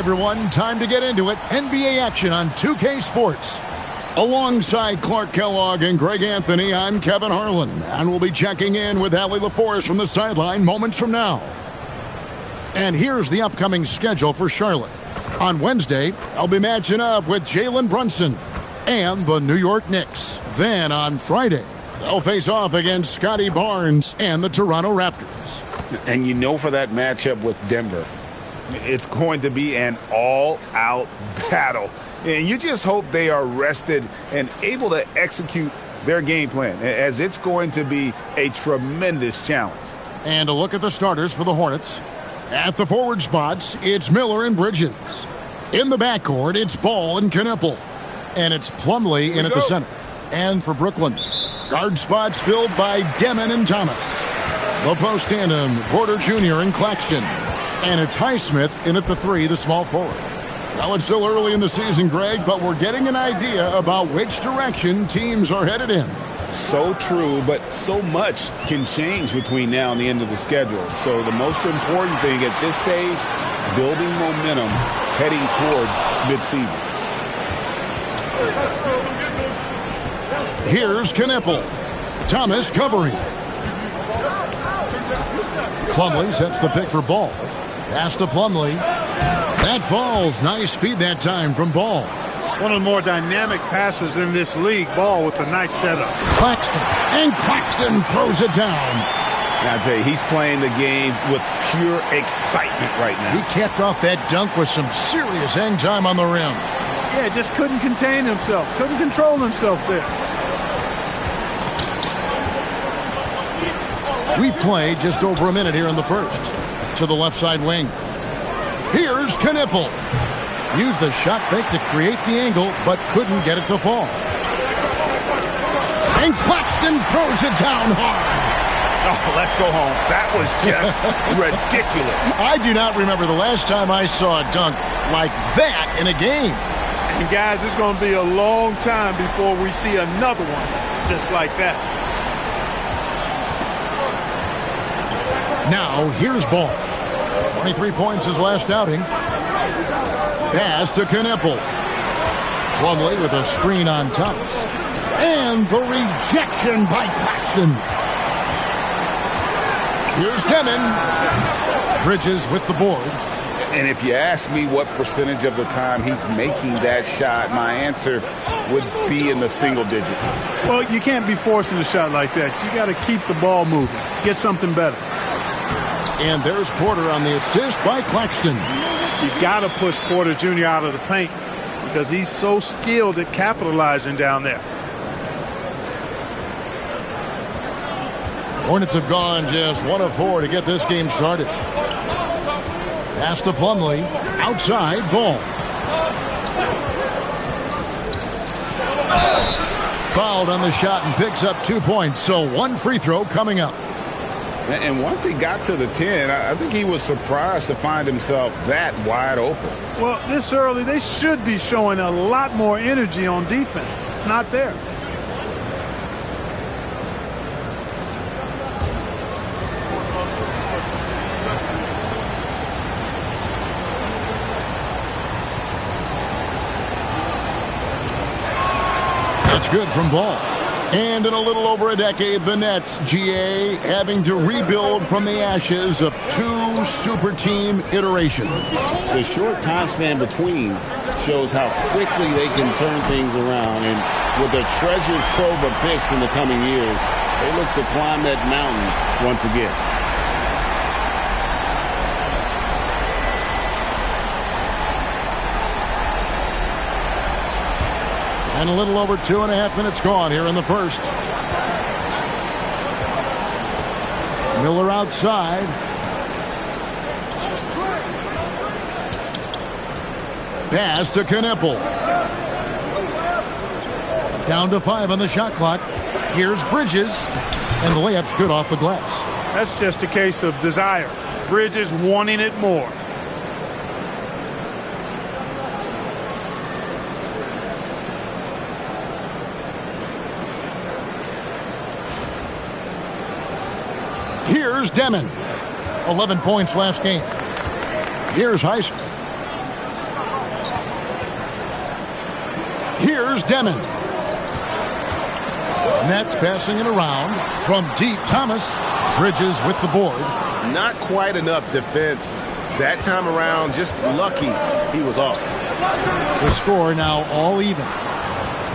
Everyone, time to get into it. NBA action on 2K Sports. Alongside Clark Kellogg and Greg Anthony, I'm Kevin Harlan, and we'll be checking in with Allie LaForest from the sideline moments from now. And here's the upcoming schedule for Charlotte. On Wednesday, I'll be matching up with Jalen Brunson and the New York Knicks. Then on Friday, they'll face off against Scotty Barnes and the Toronto Raptors. And you know, for that matchup with Denver, it's going to be an all-out battle. And you just hope they are rested and able to execute their game plan, as it's going to be a tremendous challenge. And a look at the starters for the Hornets. At the forward spots, it's Miller and Bridges. In the backcourt, it's Ball and Knipple. And it's Plumlee in at the center. And for Brooklyn, guard spots filled by Demon and Thomas. The post tandem, Porter Jr. and Claxton. And it's Highsmith in at the 3, the small forward. Now, it's still early in the season, Greg, but we're getting an idea about which direction teams are headed in. So true, but so much can change between now and the end of the schedule. So the most important thing at this stage, building momentum heading towards midseason. Here's Knipple. Thomas covering. Plumlee sets the pick for Ball. Pass to Plumlee. That falls. Nice feed that time from Ball. One of the more dynamic passers in this league. Ball with a nice setup. Claxton. And Claxton throws it down. Now, I tell you, he's playing the game with pure excitement right now. He capped off that dunk with some serious hang time on the rim. Yeah, just couldn't contain himself. Couldn't control himself there. We've played just over a minute here in the first. To the left side wing. Here's Knipple. Used the shot fake to create the angle, but couldn't get it to fall. And Claxton throws it down hard. Oh, let's go home. That was just ridiculous. I do not remember the last time I saw a dunk like that in a game. And guys, it's going to be a long time before we see another one just like that. Now, here's Ball. 23 points his last outing. Pass to Knipple. Plumlee with a screen on Thomas. And the rejection by Claxton. Here's Demon. Bridges with the board. And if you ask me what percentage of the time he's making that shot, my answer would be in the single digits. Well, you can't be forcing a shot like that. You got to keep the ball moving. Get something better. And there's Porter on the assist by Claxton. You got to push Porter Jr. out of the paint because he's so skilled at capitalizing down there. Hornets have gone just 1 of 4 to get this game started. Pass to Plumlee. Outside, Ball. Fouled on the shot and picks up 2 points. So 1 free throw coming up. And once he got to the 10, I think he was surprised to find himself that wide open. Well, this early, they should be showing a lot more energy on defense. It's not there. That's good from Ball. And in a little over a decade, the Nets, GA, having to rebuild from the ashes of 2 super team iterations. The short time span between shows how quickly they can turn things around. And with a treasure trove of picks in the coming years, they look to climb that mountain once again. And a little over 2.5 minutes gone here in the first. Miller outside. Pass to Knipple. Down to 5 on the shot clock. Here's Bridges. And the layup's good off the glass. That's just a case of desire. Bridges wanting it more. Here's Demon. 11 points last game. Here's Highsmith. Here's Demon. Nets passing it around from deep. Thomas. Bridges with the board. Not quite enough defense that time around. Just lucky he was off. The score now all even.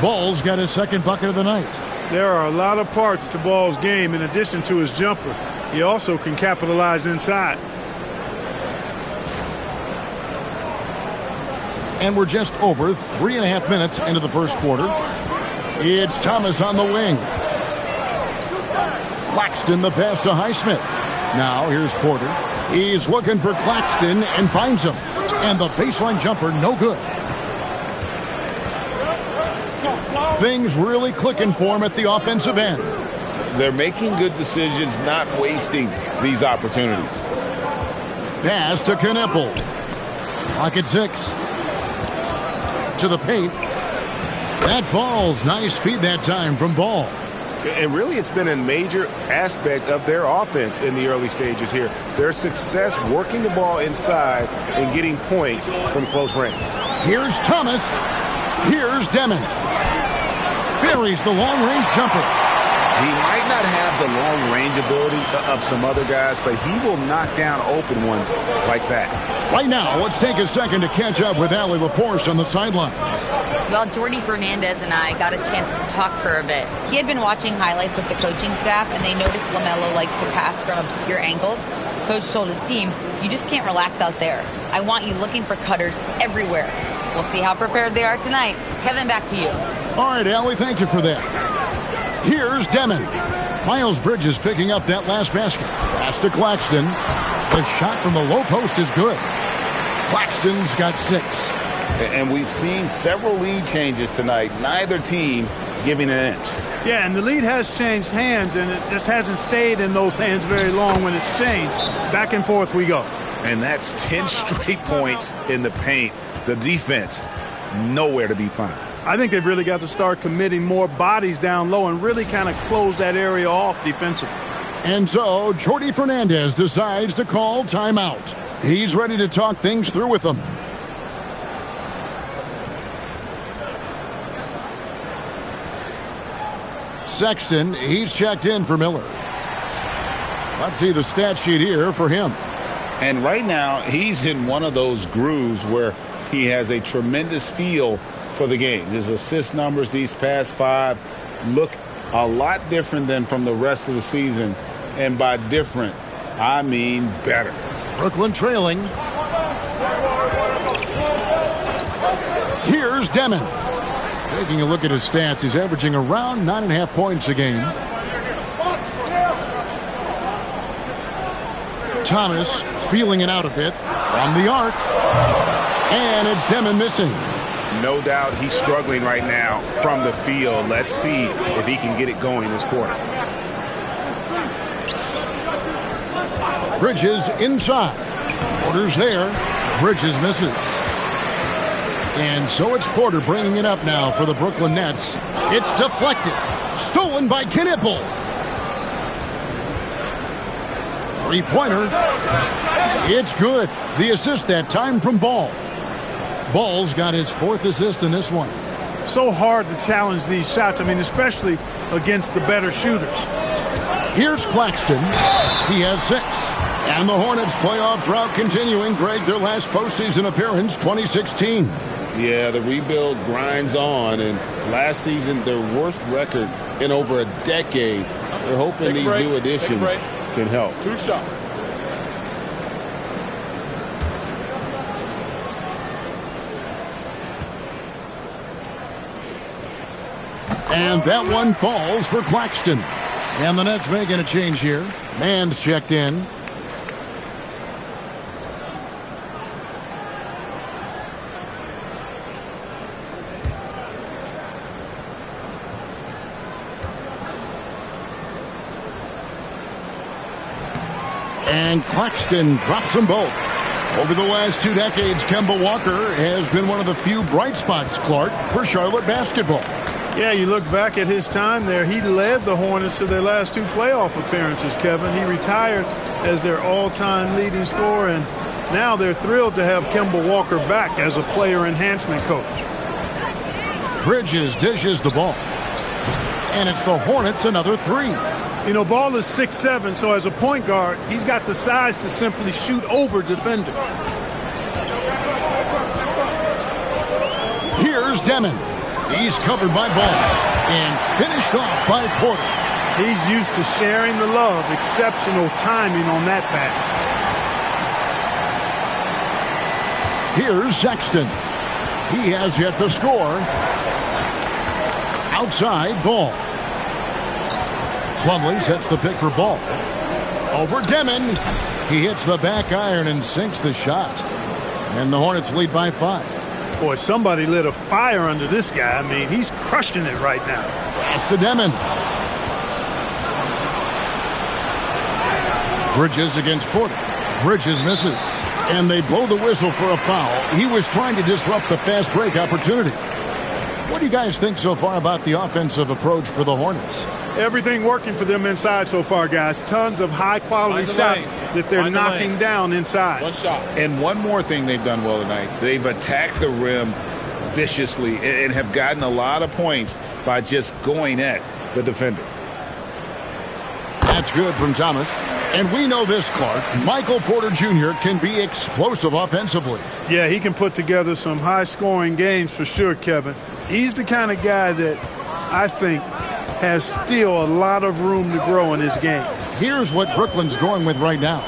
Ball's got his second bucket of the night. There are a lot of parts to Ball's game in addition to his jumper. He also can capitalize inside. And we're just over 3.5 minutes into the first quarter. It's Thomas on the wing. Claxton the pass to Highsmith. Now here's Porter. He's looking for Claxton and finds him. And the baseline jumper, no good. Things really clicking for him at the offensive end. They're making good decisions, not wasting these opportunities. Pass to Knippel. Clock at 6. To the paint. That falls. Nice feed that time from Ball. And really, it's been a major aspect of their offense in the early stages here. Their success working the ball inside and getting points from close range. Here's Thomas. Here's Demon. Buries the long-range jumper. He might not have the long-range ability of some other guys, but he will knock down open ones like that. Right now, let's take a second to catch up with Allie LaForce on the sidelines. Well, Jordy Fernandez and I got a chance to talk for a bit. He had been watching highlights with the coaching staff, and they noticed LaMelo likes to pass from obscure angles. Coach told his team, you just can't relax out there. I want you looking for cutters everywhere. We'll see how prepared they are tonight. Kevin, back to you. All right, Allie, thank you for that. Here's Demon. Miles Bridges picking up that last basket. Pass to Claxton. The shot from the low post is good. Claxton's got 6. And we've seen several lead changes tonight. Neither team giving an inch. Yeah, and the lead has changed hands, and it just hasn't stayed in those hands very long when it's changed. Back and forth we go. And that's 10 straight points in the paint. The defense, nowhere to be found. I think they've really got to start committing more bodies down low and really kind of close that area off defensively. And so, Jordy Fernandez decides to call timeout. He's ready to talk things through with them. Sexton, he's checked in for Miller. Let's see the stat sheet here for him. And right now, he's in one of those grooves where he has a tremendous feel for the game. His assist numbers these past 5 look a lot different than from the rest of the season. And by different, I mean better. Brooklyn trailing. Here's Demon. Taking a look at his stats, he's averaging around 9.5 points a game. Thomas feeling it out a bit from the arc. And it's Demon missing. No doubt he's struggling right now from the field. Let's see if he can get it going this quarter. Bridges inside. Porter's there. Bridges misses. And so it's Porter bringing it up now for the Brooklyn Nets. It's deflected. Stolen by Knippel. Three-pointer. It's good. The assist that time from Ball. Ball's got his 4th assist in this one. So hard to challenge these shots. I mean, especially against the better shooters. Here's Claxton. He has 6. And the Hornets playoff drought continuing. Greg, their last postseason appearance, 2016. Yeah, the rebuild grinds on, and last season their worst record in over a decade. They're hoping these new additions can help. 2 shots. And that one falls for Claxton. And the Nets making a change here. Mann's checked in. And Claxton drops them both. Over the last 2 decades, Kemba Walker has been one of the few bright spots, Clark, for Charlotte basketball. Yeah, you look back at his time there, he led the Hornets to their last 2 playoff appearances, Kevin. He retired as their all-time leading scorer, and now they're thrilled to have Kemba Walker back as a player enhancement coach. Bridges dishes the ball. And it's the Hornets another 3. You know, Ball is 6'7", so as a point guard, he's got the size to simply shoot over defenders. Here's Demon. He's covered by Ball and finished off by Porter. He's used to sharing the love. Exceptional timing on that pass. Here's Sexton. He has yet to score. Outside, Ball. Plumlee sets the pick for Ball. Over Demon. He hits the back iron and sinks the shot. And the Hornets lead by 5. Boy, somebody lit a fire under this guy. I mean, he's crushing it right now. Pass to Demon. Bridges against Porter. Bridges misses. And they blow the whistle for a foul. He was trying to disrupt the fast break opportunity. What do you guys think so far about the offensive approach for the Hornets? Everything working for them inside so far, guys. Tons of high-quality shots that they're knocking down inside. One shot. And one more thing they've done well tonight. They've attacked the rim viciously and have gotten a lot of points by just going at the defender. That's good from Thomas. And we know this, Clark. Michael Porter Jr. can be explosive offensively. Yeah, he can put together some high-scoring games for sure, Kevin. He's the kind of guy that I think has still a lot of room to grow in his game. Here's what Brooklyn's going with right now.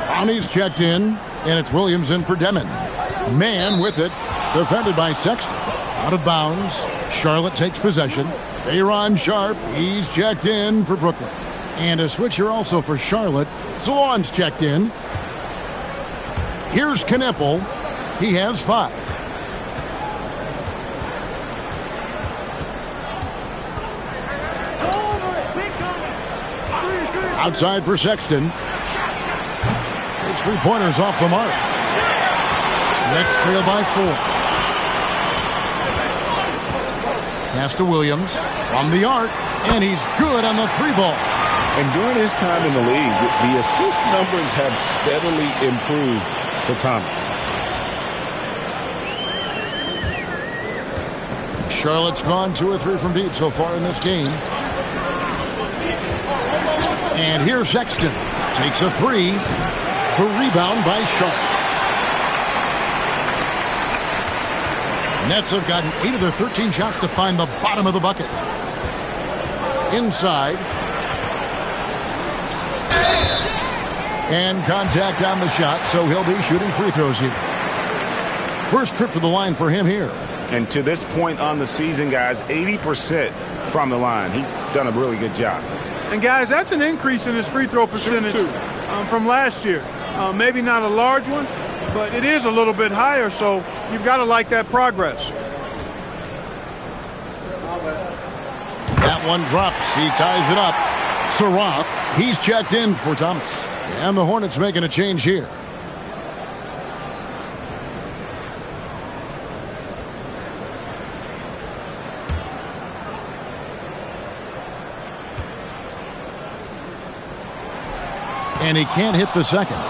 Connie's checked in, and it's Williams in for Demon. Man with it, defended by Sexton. Out of bounds, Charlotte takes possession. Aaron Sharp, he's checked in for Brooklyn. And a switcher also for Charlotte. Zalon's checked in. Here's Kneppel. He has 5. Outside for Sexton. His 3-pointer's off the mark. Nets trail by 4. Pass to Williams from the arc, and he's good on the 3-ball. And during his time in the league, the assist numbers have steadily improved for Thomas. Charlotte's gone 2 or 3 from deep so far in this game. And here's Sexton. Takes a 3. The rebound by Sharp. Nets have gotten 8 of their 13 shots to find the bottom of the bucket. Inside. And contact on the shot, so he'll be shooting free throws here. First trip to the line for him here. And to this point on the season, guys, 80% from the line. He's done a really good job. And, guys, that's an increase in his free throw percentage from last year. Maybe not a large one, but it is a little bit higher, so you've got to like that progress. That one drops. He ties it up. Saraf, he's checked in for Thomas. And the Hornets making a change here. And he can't hit the second.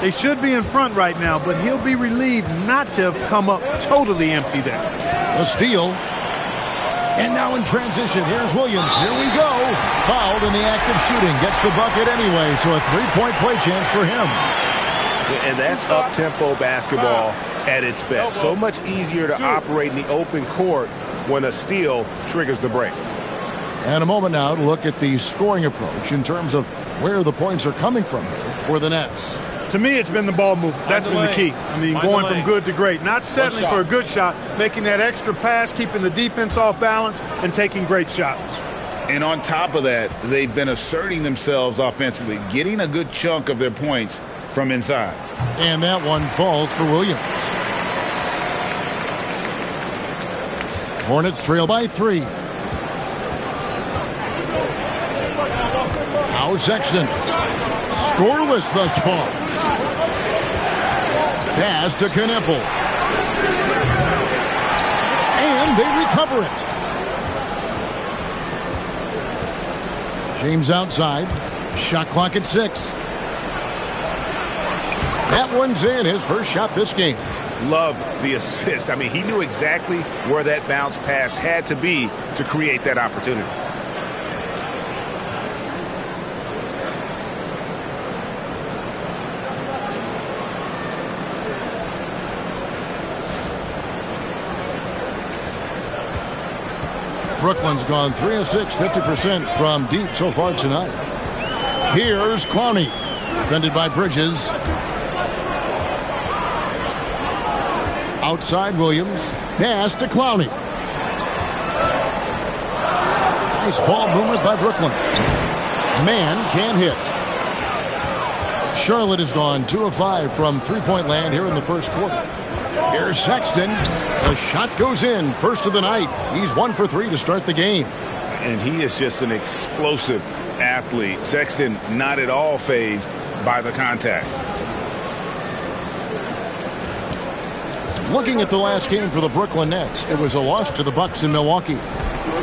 They should be in front right now, but he'll be relieved not to have come up totally empty there. A steal. And now in transition, here's Williams. Here we go. Fouled in the act of shooting. Gets the bucket anyway, so a 3-point play chance for him. And that's up-tempo basketball at its best. So much easier to operate in the open court when a steal triggers the break. And a moment now to look at the scoring approach in terms of where the points are coming from here for the Nets. To me, it's been the ball movement. That's been the key. I mean, going from good to great. Not settling for a good shot, making that extra pass, keeping the defense off balance, and taking great shots. And on top of that, they've been asserting themselves offensively, getting a good chunk of their points from inside. And that one falls for Williams. Hornets trail by 3. Now Sexton. Scoreless thus far. Pass to Kneppel. And they recover it. James outside. Shot clock at 6. That one's in, his first shot this game. love the assist. I mean, he knew exactly where that bounce pass had to be to create that opportunity. Brooklyn's gone 3 of 6, 50% from deep so far tonight. Here's Clowney, defended by Bridges. Outside Williams, pass to Clowney. Nice ball movement by Brooklyn. Man can't hit. Charlotte has gone 2 of 5 from three-point land here in the first quarter. Here's Sexton. The shot goes in. First of the night. He's 1 for 3 to start the game. And he is just an explosive athlete. Sexton not at all fazed by the contact. Looking at the last game for the Brooklyn Nets, it was a loss to the Bucks in Milwaukee.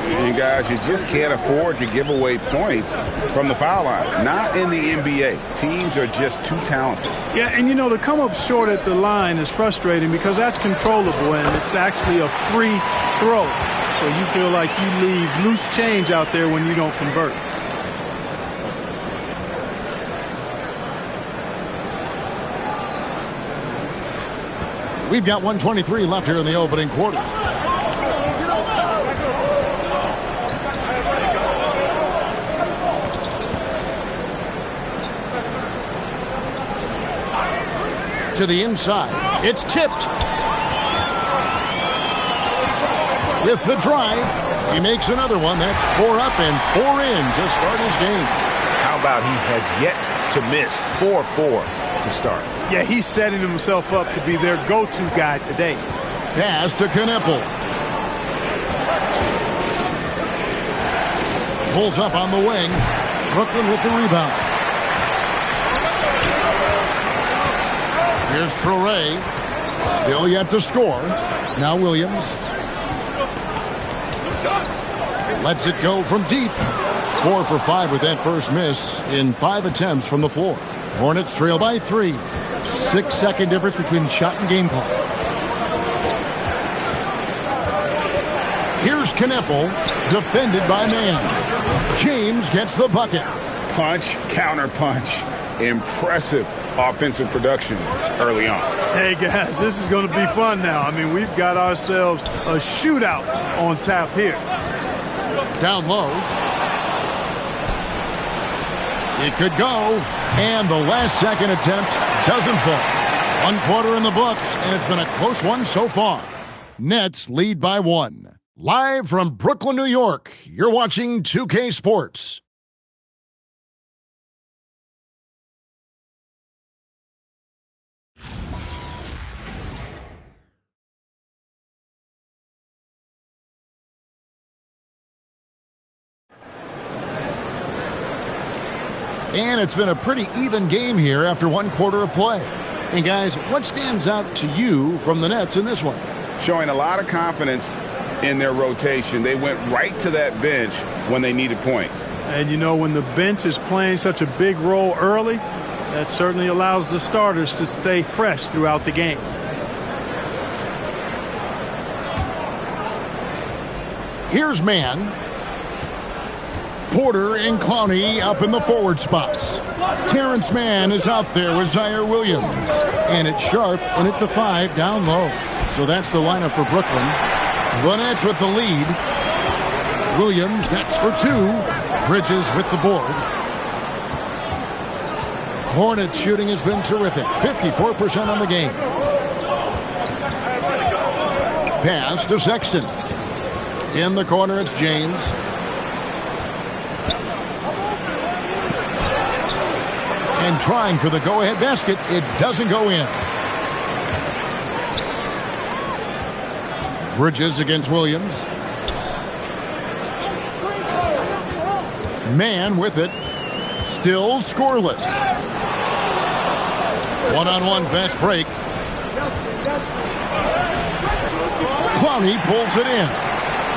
And guys, you just can't afford to give away points from the foul line. Not in the NBA. Teams are just too talented. Yeah, and you know, to come up short at the line is frustrating because that's controllable and it's actually a free throw. So you feel like you leave loose change out there when you don't convert. We've got 1:23 left here in the opening quarter. To the inside. It's tipped. With the drive, he makes another one. That's 4 up and 4 in to start his game. How about he has yet to miss 4-4 to start? Yeah, he's setting himself up to be their go-to guy today. Pass to Kneppel. Pulls up on the wing. Brooklyn with the rebound. Here's Traoré. Still yet to score. Now Williams. Lets it go from deep. 4 for 5 with that first miss in 5 attempts from the floor. Hornets trail by 3. 6-second difference between shot and game clock. Here's Kneppel, defended by Man. James gets the bucket. Punch, counter punch. Impressive offensive production early on. Hey, guys, this is going to be fun now. I mean, we've got ourselves a shootout on tap here. Down low. It could go. And the last second attempt doesn't fall. 1 quarter in the books, and it's been a close one so far. Nets lead by 1. Live from Brooklyn, New York, you're watching 2K Sports. And it's been a pretty even game here after 1 quarter of play. And guys, what stands out to you from the Nets in this one? Showing a lot of confidence in their rotation. They went right to that bench when they needed points. And you know, when the bench is playing such a big role early, that certainly allows the starters to stay fresh throughout the game. Here's Man. Porter and Clowney up in the forward spots. Terrence Mann is out there with Zaire Williams. And it's Sharp and at the 5 down low. So that's the lineup for Brooklyn. The Nets with the lead. Williams, that's for 2. Bridges with the board. Hornets shooting has been terrific. 54% on the game. Pass to Sexton. In the corner, it's James. And trying for the go-ahead basket. It doesn't go in. Bridges against Williams. Man with it. Still scoreless. One-on-one fast break. Clowney pulls it in.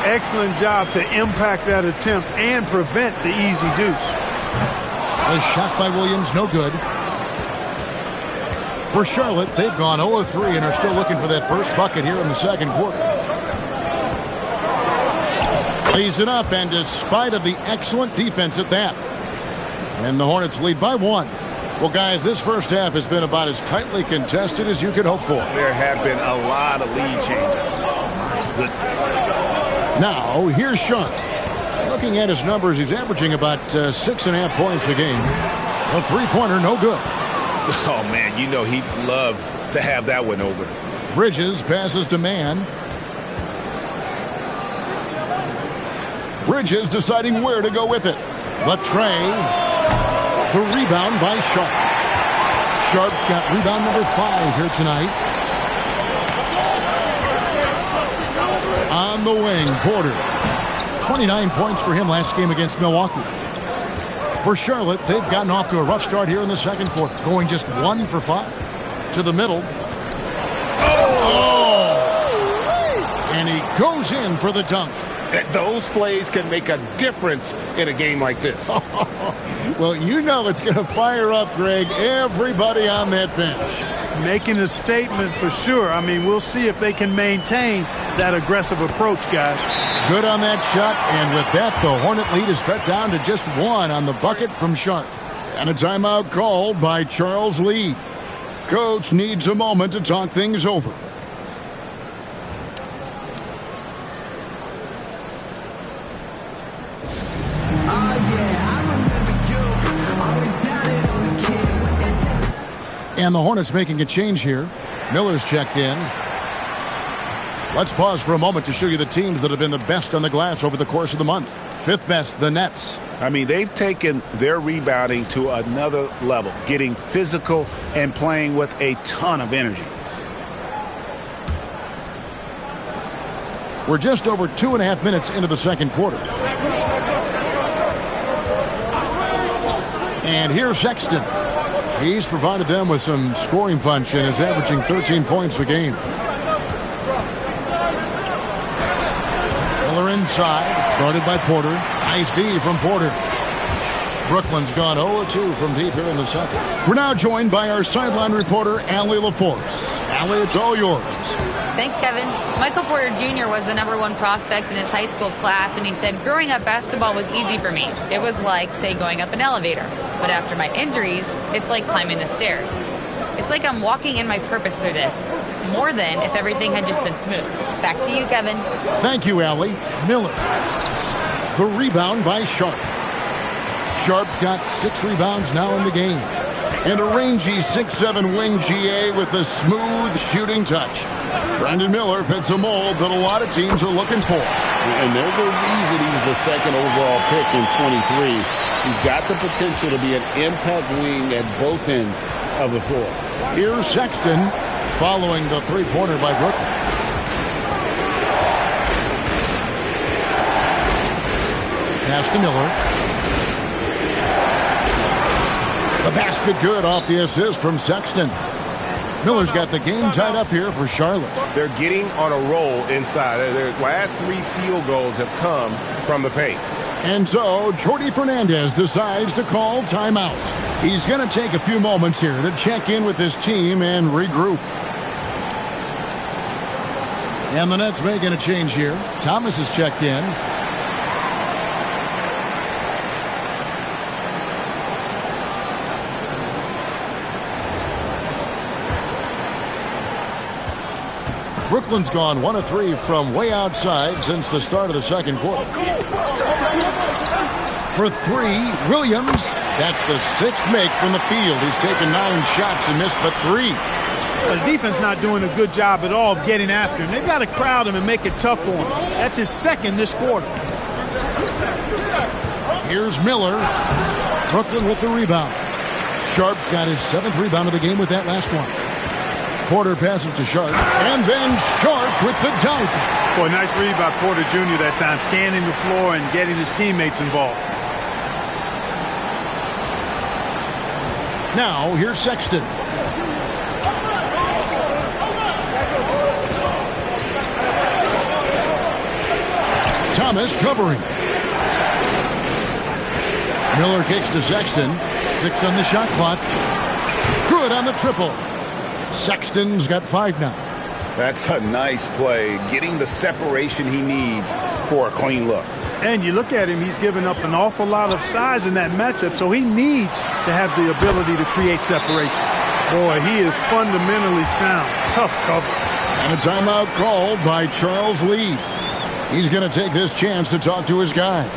Excellent job to impact that attempt and prevent the easy deuce. A shot by Williams, no good. For Charlotte, they've gone 0-3 and are still looking for that first bucket here in the second quarter. Lays it up, and despite of the excellent defense at that. And the Hornets lead by 1. Well, guys, this first half has been about as tightly contested as you could hope for. There have been a lot of lead changes. My goodness. Now, here's Sean. Looking at his numbers, he's averaging about 6.5 points a game. A three-pointer, no good. Oh, man, you know he'd love to have that one over. Bridges passes to Mann. Bridges deciding where to go with it. The tray. The rebound by Sharp. Sharp's got rebound number 5 here tonight. On the wing, Porter. 29 points for him last game against Milwaukee. For Charlotte, they've gotten off to a rough start here in the second quarter, going just 1 for 5. To the middle. Oh! And he goes in for the dunk. Those plays can make a difference in a game like this. Well, you know it's going to fire up, Greg, everybody on that bench. Making a statement for sure. I mean, we'll see if they can maintain that aggressive approach, guys. Good on that shot, and with that, the Hornet lead is cut down to just 1 on the bucket from Sharp. And a timeout called by Charles Lee. Coach needs a moment to talk things over. And the Hornets making a change here. Miller's checked in. Let's pause for a moment to show you the teams that have been the best on the glass over the course of the month. 5th best, the Nets. I mean, they've taken their rebounding to another level, getting physical and playing with a ton of energy. We're just over 2.5 minutes into the second quarter. And here's Sexton. He's provided them with some scoring punch and is averaging 13 points a game. Miller inside, guarded by Porter. Nice D from Porter. Brooklyn's gone 0-2 from deep here in the second. We're now joined by our sideline reporter, Allie LaForce. Allie, it's all yours. Thanks, Kevin. Michael Porter Jr. was the #1 prospect in his high school class, and he said, growing up, basketball was easy for me. It was like, say, going up an elevator. But after my injuries, it's like climbing the stairs. It's like I'm walking in my purpose through this, more than if everything had just been smooth. Back to you, Kevin. Thank you, Allie. Miller. The rebound by Sharp. Sharp's got 6 rebounds now in the game. And a rangy 6'7" wing GA with a smooth shooting touch. Brandon Miller fits a mold that a lot of teams are looking for. And there's a reason he was the 2nd overall pick in 23. He's got the potential to be an impact wing at both ends of the floor. Here's Sexton following the three-pointer by Brooklyn. Pass to Miller. The basket good off the assist from Sexton. Miller's got the game tied up here for Charlotte. They're getting on a roll inside. Their last 3 field goals have come from the paint. And so Jordi Fernandez decides to call timeout. He's going to take a few moments here to check in with his team and regroup. And the Nets making a change here. Thomas is checked in. Brooklyn's gone 1 of 3 from way outside since the start of the second quarter. For 3, Williams. That's the 6th make from the field. He's taken 9 shots and missed but 3. The defense not doing a good job at all of getting after him. They've got to crowd him and make it tough for him. That's his 2nd this quarter. Here's Miller. Brooklyn with the rebound. Sharp's got his 7th rebound of the game with that last one. Porter passes to Sharp, and then Sharp with the dunk. Boy, nice read by Porter Jr. that time, scanning the floor and getting his teammates involved. Now, here's Sexton. Thomas covering. Miller kicks to Sexton. 6 on the shot clock. Good on the triple. Sexton's got 5 now. That's a nice play, getting the separation he needs for a clean look. And you look at him, he's given up an awful lot of size in that matchup, so he needs to have the ability to create separation. Boy, he is fundamentally sound. Tough cover. And a timeout called by Charles Lee. He's going to take this chance to talk to his guys.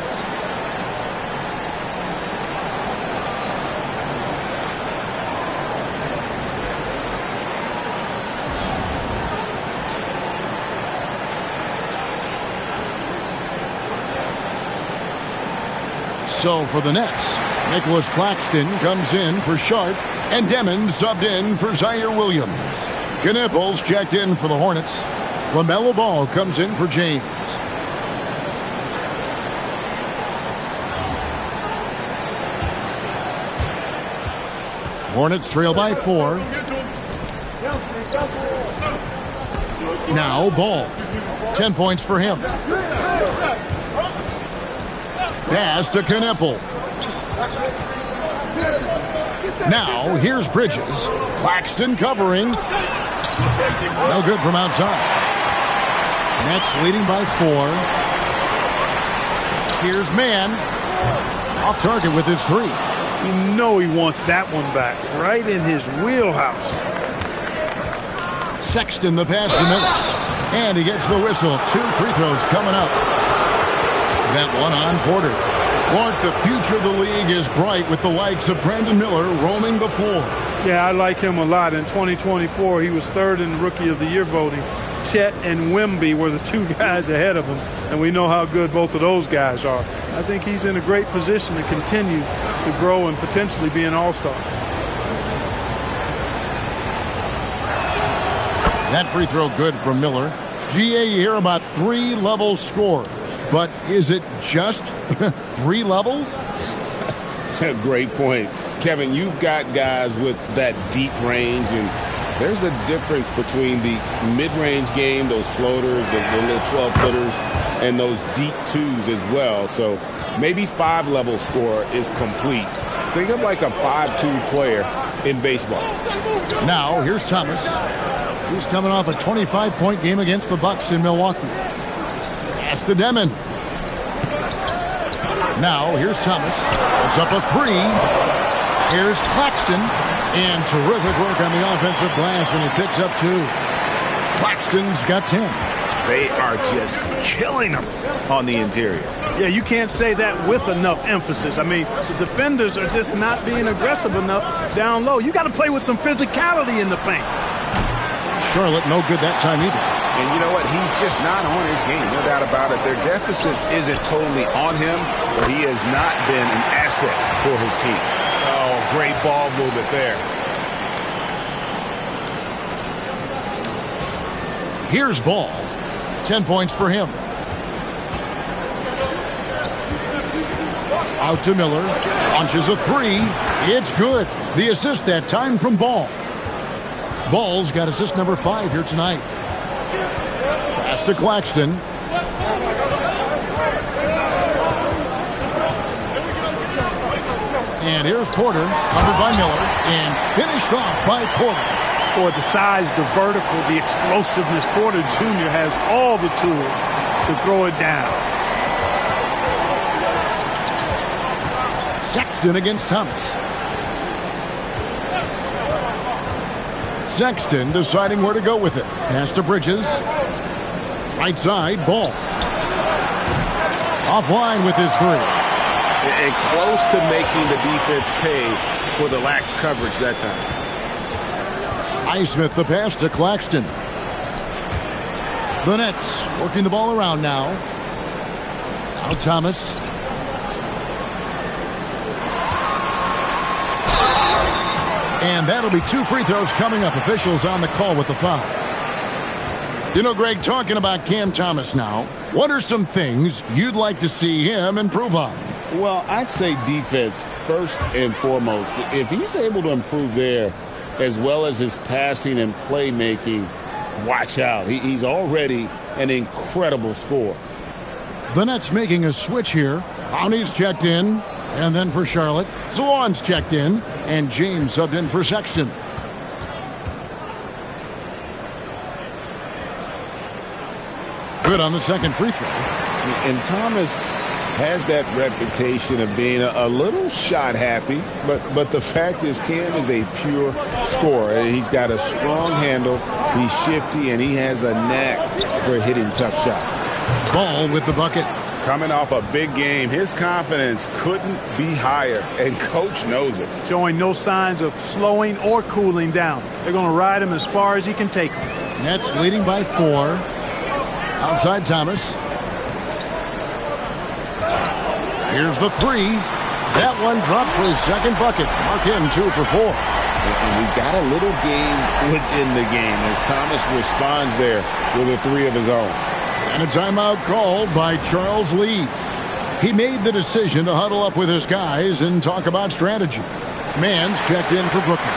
So for the Nets, Nicholas Claxton comes in for Sharp, and Demon subbed in for Zaire Williams. Knipples checked in for the Hornets. LaMelo Ball comes in for James. Hornets trail by 4. Now Ball. 10 points for him. Pass to Knippel. Now here's Bridges. Claxton covering. No good from outside. Nets leading by 4. Here's Mann. Off target with his 3. You know he wants that one back. Right in his wheelhouse. Sexton the pass to Miller. And he gets the whistle. 2 free throws coming up. That one on Porter. Clark, the future of the league is bright with the likes of Brandon Miller roaming the floor. Yeah, I like him a lot. In 2024, he was 3rd in Rookie of the Year voting. Chet and Wemby were the 2 guys ahead of him, and we know how good both of those guys are. I think he's in a great position to continue to grow and potentially be an all-star. That free throw good from Miller. GA, you hear about 3-level scores. But is it just 3 levels? Great point. Kevin, you've got guys with that deep range, and there's a difference between the mid-range game, those floaters, the little 12-footers, and those deep 2s as well. So maybe 5-level score is complete. Think of like a 5-2 player in baseball. Now, here's Thomas. He's coming off a 25-point game against the Bucks in Milwaukee. Pass to Demon. Now, here's Thomas. It's up a 3. Here's Claxton. And terrific work on the offensive glass, and he picks up 2. Claxton's got 10. They are just killing them on the interior. Yeah, you can't say that with enough emphasis. I mean, the defenders are just not being aggressive enough down low. You got to play with some physicality in the paint. Charlotte, no good that time either. And you know what? He's just not on his game, no doubt about it. Their deficit isn't totally on him, but he has not been an asset for his team. Oh, great ball movement there. Here's Ball. 10 points for him. Out to Miller. Launches a 3. It's good. The assist that time from Ball. Ball's got assist number 5 here tonight. Pass to Claxton. And here's Porter, covered by Miller, and finished off by Porter. Boy, the size, the vertical, the explosiveness. Porter Jr. has all the tools to throw it down. Sexton against Thomas. Sexton deciding where to go with it. Pass to Bridges. Right side, Ball. Offline with his 3. And close to making the defense pay for the lax coverage that time. Highsmith the pass to Claxton. The Nets working the ball around now. Now Thomas. And that'll be 2 free throws coming up. Officials on the call with the foul. You know, Greg, talking about Cam Thomas now, what are some things you'd like to see him improve on? Well, I'd say defense first and foremost. If he's able to improve there, as well as his passing and playmaking, watch out. He's already an incredible scorer. The Nets making a switch here. Clowney's checked in. And then for Charlotte, Zawan's checked in. And James subbed in for Sexton. Good on the second free throw. And Thomas has that reputation of being a little shot happy, but the fact is Cam is a pure scorer, and he's got a strong handle, he's shifty, and he has a knack for hitting tough shots. Ball with the bucket. Coming off a big game, his confidence couldn't be higher, and coach knows it. Showing no signs of slowing or cooling down. They're going to ride him as far as he can take him. Nets leading by 4. Outside Thomas. Here's the 3. That one dropped for his second bucket. Mark him 2 for 4. And we've got a little game within the game as Thomas responds there with a 3 of his own. And a timeout called by Charles Lee. He made the decision to huddle up with his guys and talk about strategy. Mann's checked in for Brooklyn.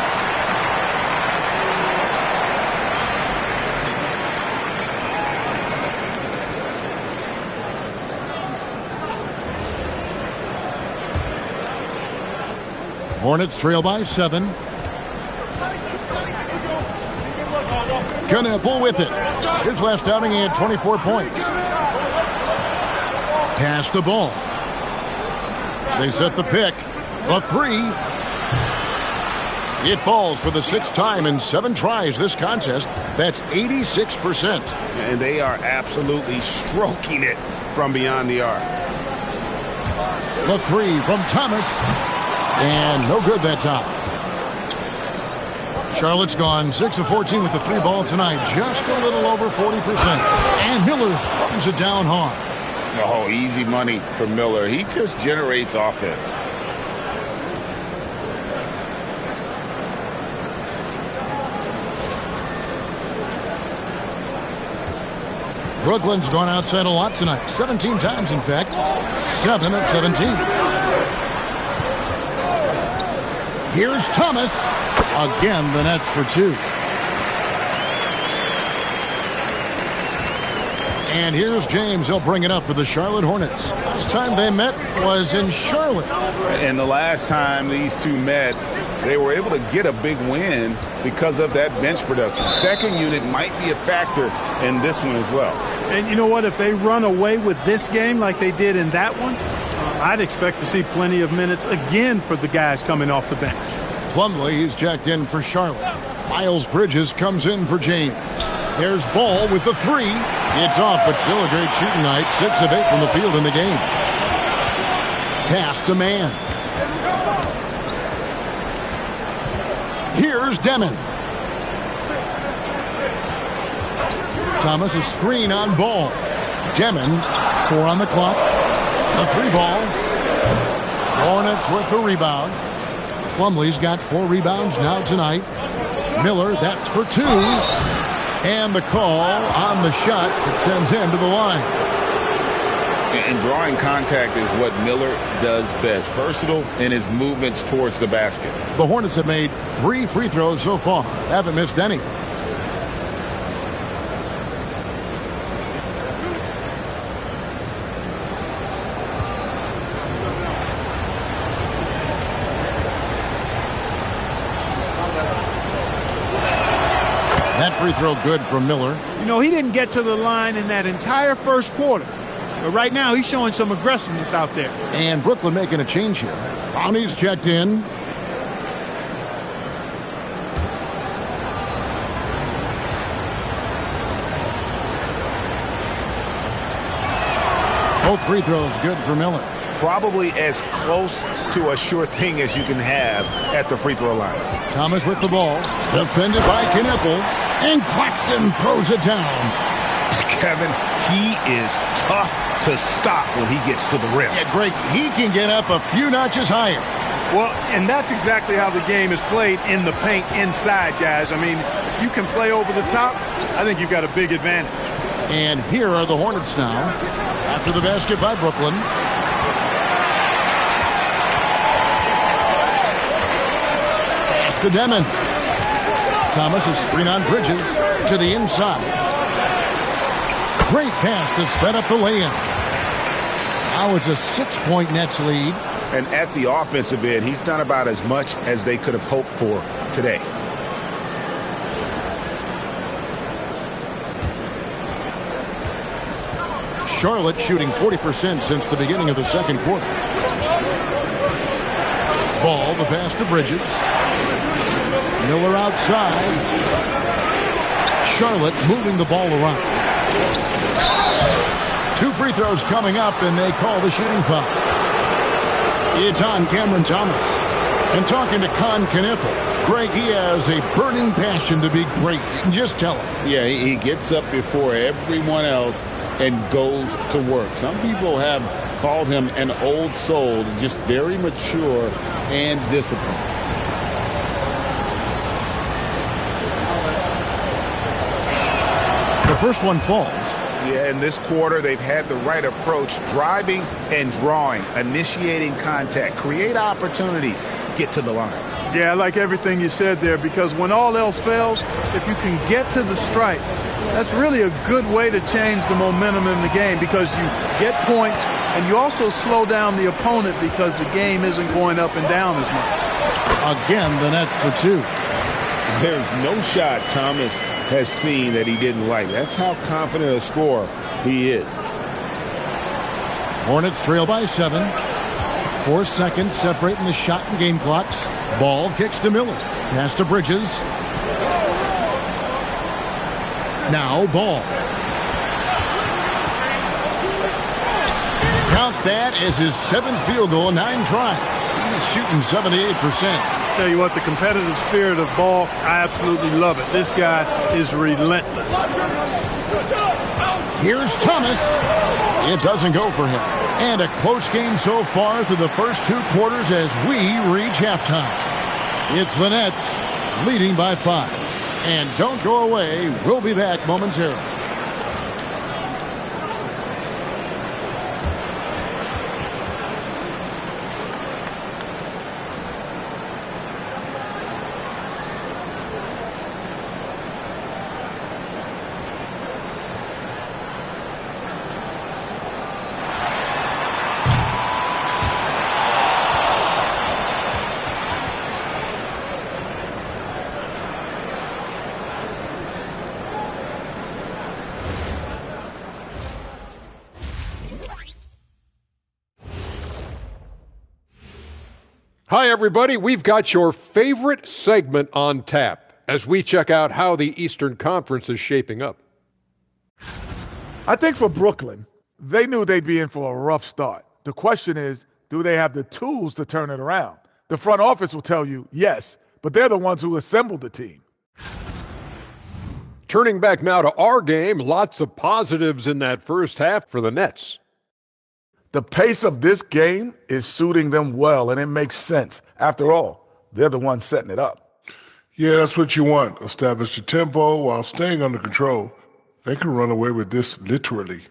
Hornets trail by 7. Knuppel with it. His last outing, he had 24 points. Pass the ball. They set the pick. The 3. It falls for the 6th time in 7 tries this contest. That's 86%. And they are absolutely stroking it from beyond the arc. The 3 from Thomas. And no good that time. Charlotte's gone 6 of 14 with the 3 ball tonight. Just a little over 40%. And Miller throws it down hard. Oh, easy money for Miller. He just generates offense. Brooklyn's gone outside a lot tonight. 17 times, in fact. 7 of 17. Here's Thomas. Again, the Nets for 2. And here's James. He'll bring it up for the Charlotte Hornets. Last time they met was in Charlotte. And the last time these two met, they were able to get a big win because of that bench production. Second unit might be a factor in this one as well. And you know what? If they run away with this game like they did in that one, I'd expect to see plenty of minutes again for the guys coming off the bench. Plumlee, he's checked in for Charlotte. Miles Bridges comes in for James. There's Ball with the 3. It's off, but still a great shooting night. 6 of 8 from the field in the game. Pass to Mann. Here's Demon. Thomas, a screen on Ball. Demon, 4 on the clock. A 3 ball. Hornets with the rebound. Plumlee's got 4 rebounds now tonight. Miller, that's for 2. And the call on the shot that sends him to the line. And drawing contact is what Miller does best. Versatile in his movements towards the basket. The Hornets have made 3 free throws so far. Haven't missed any. That free throw good from Miller. You know, he didn't get to the line in that entire first quarter. But right now, he's showing some aggressiveness out there. And Brooklyn making a change here. Brownie's checked in. Both free throws good for Miller. Probably as close to a sure thing as you can have at the free throw line. Thomas with the ball. Defended by Knuppel. And Claxton throws it down. Kevin, he is tough to stop when he gets to the rim. Yeah, Greg, he can get up a few notches higher. Well, and that's exactly how the game is played in the paint inside, guys. I mean, if you can play over the top, I think you've got a big advantage. And here are the Hornets now. After the basket by Brooklyn. Pass to Demon. Thomas is screen on Bridges to the inside. Great pass to set up the lay-in. Now it's a 6-point Nets lead. And at the offensive end, he's done about as much as they could have hoped for today. Charlotte shooting 40% since the beginning of the second quarter. Ball, the pass to Bridges. Miller outside. Charlotte moving the ball around. 2 free throws coming up, and they call the shooting foul. It's on Cameron Thomas. And talking to Con Knippel, Greg, he has a burning passion to be great. You can just tell him. Yeah, he gets up before everyone else and goes to work. Some people have called him an old soul, just very mature and disciplined. The first one falls. Yeah, in this quarter, they've had the right approach, driving and drawing, initiating contact, create opportunities, get to the line. Yeah, I like everything you said there, because when all else fails, if you can get to the stripe, that's really a good way to change the momentum in the game, because you get points and you also slow down the opponent because the game isn't going up and down as much. Again, the Nets for 2. There's no shot Thomas has seen that he didn't like. That's how confident a scorer he is. Hornets trail by 7. 4 seconds separating the shot and game clocks. Ball kicks to Miller. Pass to Bridges. Now Ball. Count that as his 7th field goal in 9 tries. He's shooting 78%. Tell you what, the competitive spirit of Ball, I absolutely love it. This guy is relentless. Here's Thomas. It doesn't go for him. And a close game so far through the first 2 quarters as we reach halftime. It's the Nets leading by 5. And don't go away. We'll be back momentarily. Hi, everybody. We've got your favorite segment on tap as we check out how the Eastern Conference is shaping up. I think for Brooklyn, they knew they'd be in for a rough start. The question is, do they have the tools to turn it around? The front office will tell you yes, but they're the ones who assembled the team. Turning back now to our game, lots of positives in that first half for the Nets. The pace of this game is suiting them well, and it makes sense. After all, they're the ones setting it up. Yeah, that's what you want. Establish the tempo while staying under control. They can run away with this literally.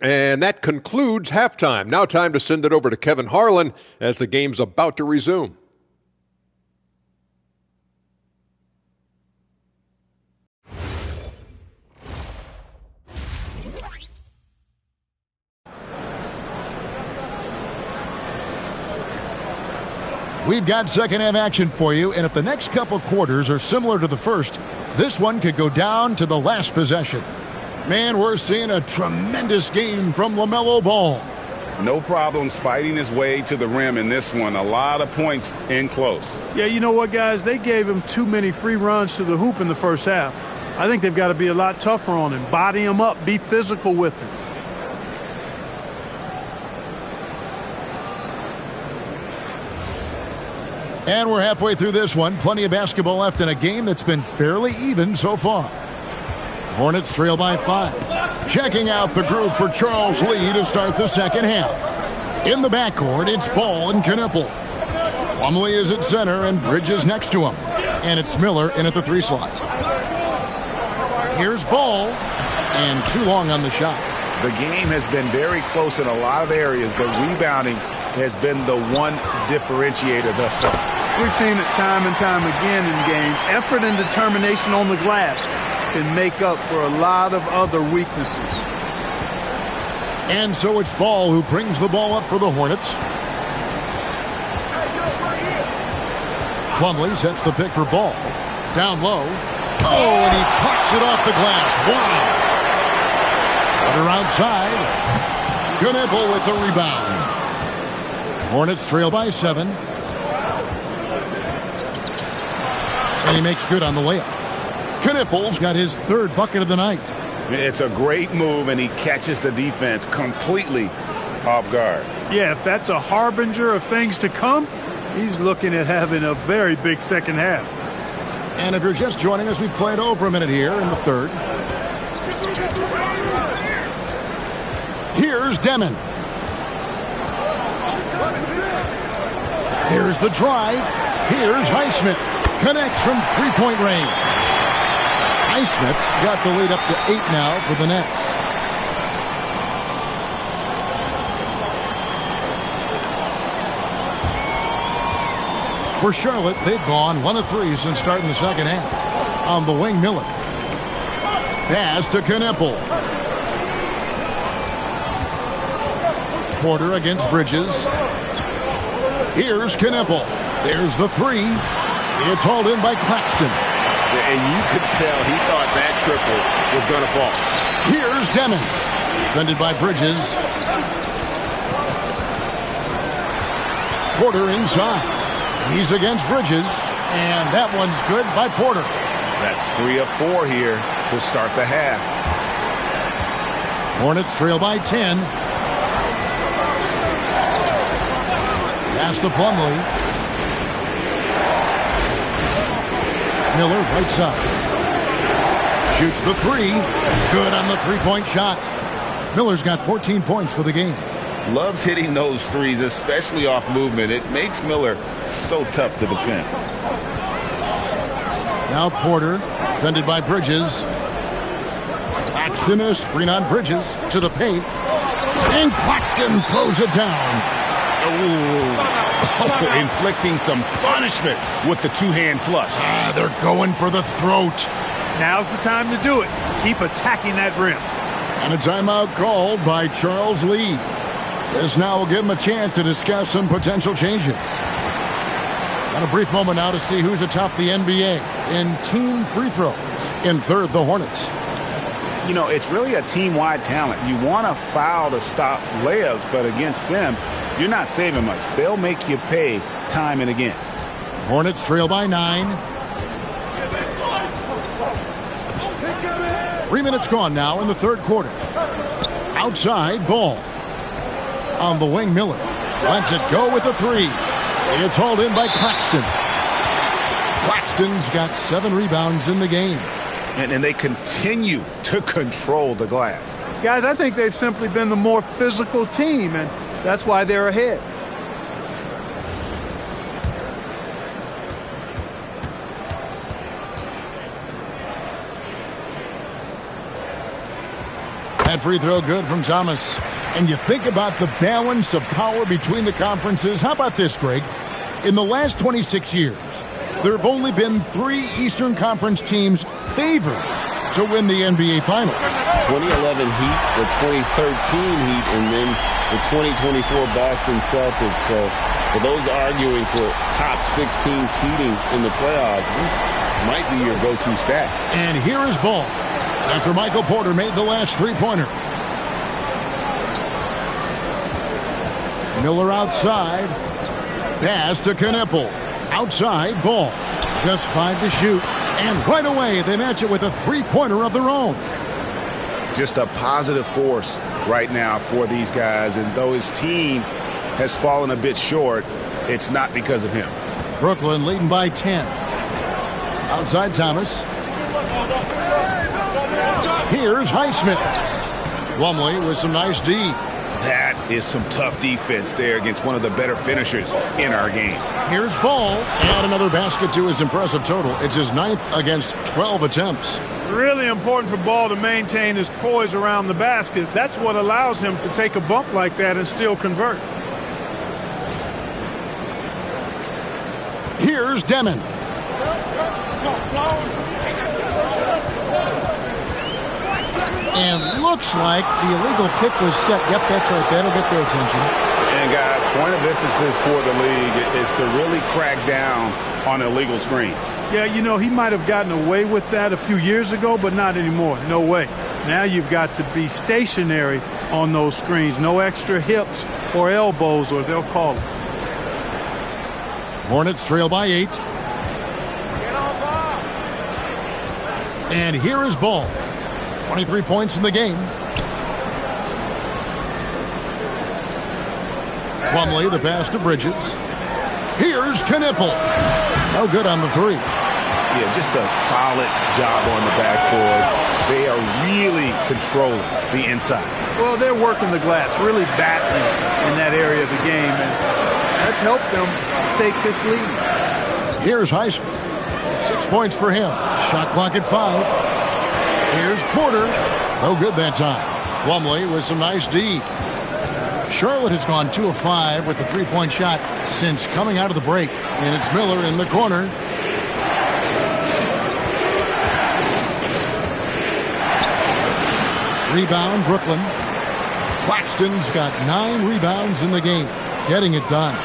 And that concludes halftime. Now time to send it over to Kevin Harlan as the game's about to resume. We've got second half action for you, and if the next couple quarters are similar to the first, this one could go down to the last possession. Man, we're seeing a tremendous game from LaMelo Ball. No problems fighting his way to the rim in this one. A lot of points in close. Yeah, you know what, guys? They gave him too many free runs to the hoop in the first half. I think they've got to be a lot tougher on him. Body him up. Be physical with him. And we're halfway through this one. Plenty of basketball left in a game that's been fairly even so far. Hornets trail by 5. Checking out the group for Charles Lee to start the second half. In the backcourt, it's Ball and Knippel. Plumlee is at center and Bridges next to him. And it's Miller in at the 3 slot. Here's Ball. And too long on the shot. The game has been very close in a lot of areas, but rebounding has been the one differentiator thus far. We've seen it time and time again in games. Effort and determination on the glass can make up for a lot of other weaknesses. And so it's Ball who brings the ball up for the Hornets. Plumlee sets the pick for Ball. Down low. Oh, and he pucks it off the glass. Wow. Cutter outside. Knueppel with the rebound. Hornets trail by 7. And he makes good on the layup. Knueppel's got his 3rd bucket of the night. It's a great move, and he catches the defense completely off guard. Yeah, if that's a harbinger of things to come, he's looking at having a very big second half. And if you're just joining us, we played over a minute here in the 3rd. Here's Demon. Here's the drive. Here's Highsmith. Connects from 3-point range. Highsmith's got the lead up to 8 now for the Nets. For Charlotte, they've gone 1 of 3 since starting the second half. On the wing, Miller. Pass to Knueppel. Porter against Bridges. Here's Knueppel. There's the 3. It's hauled in by Claxton. And you could tell he thought that triple was going to fall. Here's Demon. Defended by Bridges. Porter inside. He's against Bridges. And that one's good by Porter. That's 3 of 4 here to start the half. Hornets trail by 10. Pass to Plumlee. Miller right side. Shoots the 3. Good on the 3-point shot. Miller's got 14 points for the game. Loves hitting those threes, especially off movement. It makes Miller so tough to defend. Now Porter, defended by Bridges. Claxton is screen on Bridges to the paint. And Claxton throws it down. Inflicting some punishment with the 2-hand flush. They're going for the throat. Now's the time to do it. Keep attacking that rim. And a timeout called by Charles Lee. This now will give him a chance to discuss some potential changes. Got a brief moment now to see who's atop the NBA in team free throws. In 3rd, the Hornets. You know, it's really a team-wide talent. You want to foul to stop layups, but against them, you're not saving much. They'll make you pay time and again. Hornets trail by 9. 3 minutes gone now in the 3rd quarter. Outside, Ball. On the wing, Miller. Lets it go with a 3. It's hauled in by Claxton. Claxton's got 7 rebounds in the game. And they continue to control the glass. Guys, I think they've simply been the more physical team, and that's why they're ahead. That free throw good from Thomas. And you think about the balance of power between the conferences. How about this, Greg? In the last 26 years, there have only been 3 Eastern Conference teams favored to win the NBA Finals. 2011 Heat, the 2013 Heat, and then the 2024 Boston Celtics. So for those arguing for top 16 seeding in the playoffs, this might be your go-to stat. And here is Ball after Michael Porter made the last 3-pointer. Miller outside. Pass to Knueppel. Outside, Ball. Just 5 to shoot. And right away, they match it with a 3-pointer of their own. Just a positive force right now for these guys. And though his team has fallen a bit short, it's not because of him. Brooklyn leading by 10. Outside Thomas. Here's Highsmith. Plumlee with some nice D. That is some tough defense there against one of the better finishers in our game. Here's Ball. And another basket to his impressive total. It's his 9th against 12 attempts. Really important for Ball to maintain his poise around the basket. That's what allows him to take a bump like that and still convert. Here's Demon. And looks like the illegal pick was set. Yep, that's right. That'll get their attention. And guys, point of emphasis for the league is to really crack down on illegal screens. Yeah, you know, he might have gotten away with that a few years ago, but not anymore. No way. Now you've got to be stationary on those screens. No extra hips or elbows, or they'll call it. Hornets trail by 8. And here is Ball. 23 points in the game. Plumlee, the pass to Bridges. Here's Knippel. No good on the 3. Yeah, just a solid job on the backboard. They are really controlling the inside. Well, they're working the glass, really battling in that area of the game, and that's helped them take this lead. Here's Heisman. 6 points for him. Shot clock at 5. Here's Porter. No good that time. Plumlee with some nice D. Charlotte has gone 2 of 5 with the 3-point shot since coming out of the break. And it's Miller in the corner. Rebound, Brooklyn. Claxton's got 9 rebounds in the game, getting it done.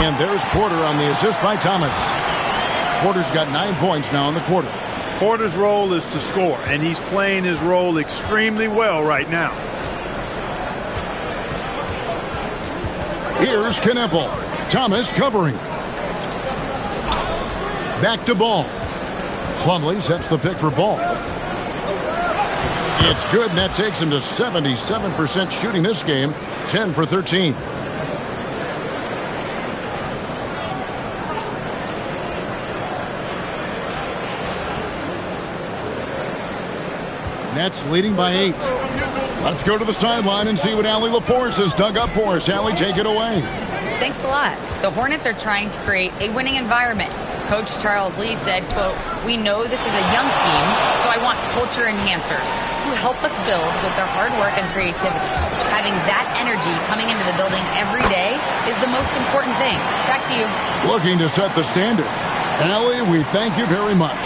And there's Porter on the assist by Thomas. Porter's got 9 points now in the quarter. Porter's role is to score, and he's playing his role extremely well right now. Here's Knippel. Thomas covering. Back to Ball. Plumlee sets the pick for Ball. It's good, and that takes him to 77% shooting this game. 10 for 13. Nets leading by 8. Let's go to the sideline and see what Allie LaForce has dug up for us. Allie, take it away. Thanks a lot. The Hornets are trying to create a winning environment. Coach Charles Lee said, quote, "We know this is a young team, so I want culture enhancers who help us build with their hard work and creativity. Having that energy coming into the building every day is the most important thing." Back to you. Looking to set the standard. Allie, we thank you very much.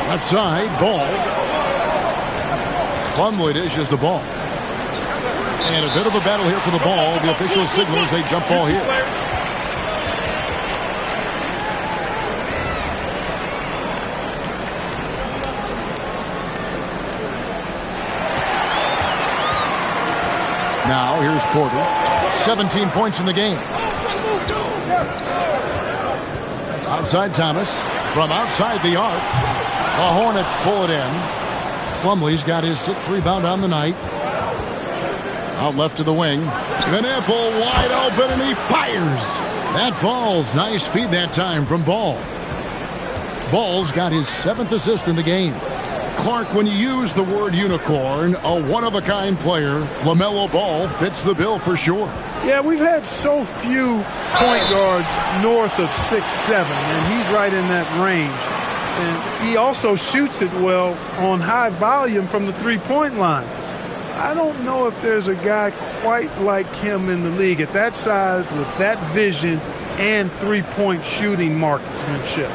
Left side, Ball. Plumlee dishes the ball. And a bit of a battle here for the ball. The official signals a jump ball here. Now here's Porter. 17 points in the game. Outside Thomas. From outside the arc. The Hornets pull it in. Plumlee's got his 6th rebound on the night. Out left to the wing. Knippel wide open, and he fires. That falls. Nice feed that time from Ball. Ball's got his 7th assist in the game. Clark, when you use the word unicorn, a one-of-a-kind player, LaMelo Ball fits the bill for sure. Yeah, we've had so few point guards north of 6'7", and he's right in that range. And he also shoots it well on high volume from the three-point line. I don't know if there's a guy quite like him in the league at that size with that vision and three-point shooting marksmanship.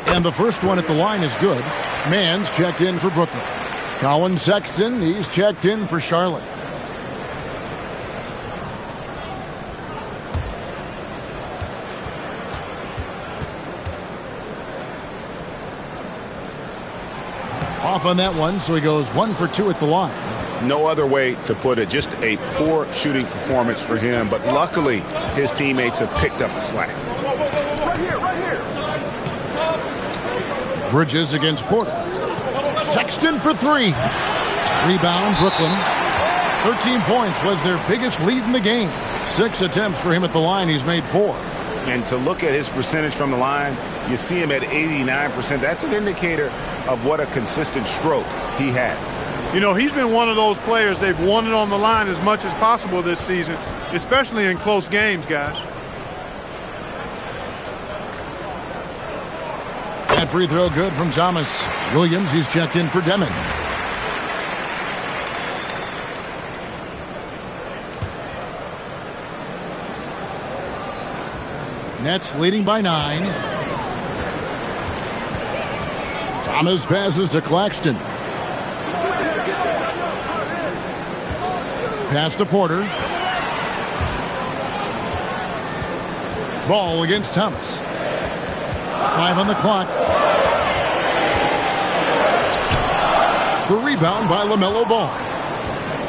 And the first one at the line is good. Mann's checked in for Brooklyn. Colin Sexton, he's checked in for Charlotte. Off on that one, so he goes 1 for 2 at the line. No other way to put it. Just a poor shooting performance for him, but luckily his teammates have picked up the slack. Right here. Bridges against Porter. Sexton for 3. Rebound, Brooklyn. 13 points was their biggest lead in the game. 6 attempts for him at the line. He's made 4. And to look at his percentage from the line, you see him at 89%. That's an indicator of what a consistent stroke he has. You know, he's been one of those players, they've won it on the line as much as possible this season, especially in close games, guys. That free throw good from Thomas. Williams, he's checked in for Deming. Nets leading by 9. Thomas passes to Claxton. Pass to Porter. Ball against Thomas. 5 on the clock. The rebound by LaMelo Ball.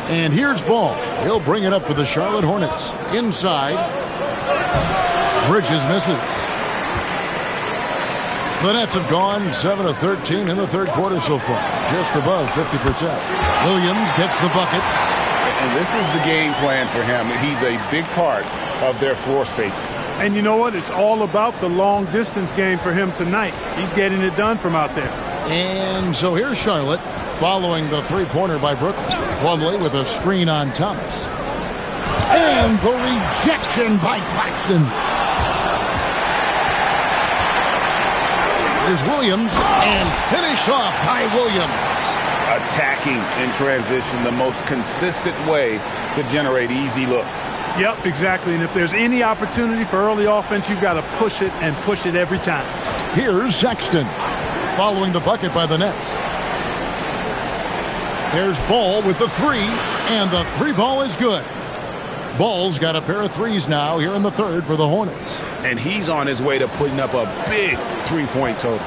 And here's Ball. He'll bring it up for the Charlotte Hornets. Inside. Bridges misses. The Nets have gone 7 of 13 in the third quarter so far. Just above 50%. Williams gets the bucket. And this is the game plan for him. He's a big part of their floor spacing. And you know what? It's all about the long distance game for him tonight. He's getting it done from out there. And so here's Charlotte following the three-pointer by Brooklyn. Plumlee with a screen on Thomas. And the rejection by Claxton. There's Williams, and finished off by Williams. Attacking in transition, the most consistent way to generate easy looks. Yep, exactly. And if there's any opportunity for early offense, you've got to push it and push it every time. Here's Sexton following the bucket by the Nets. There's Ball with the three, and the three ball is good. Ball's got a pair of threes now here in the third for the Hornets. And he's on his way to putting up a big three-point total.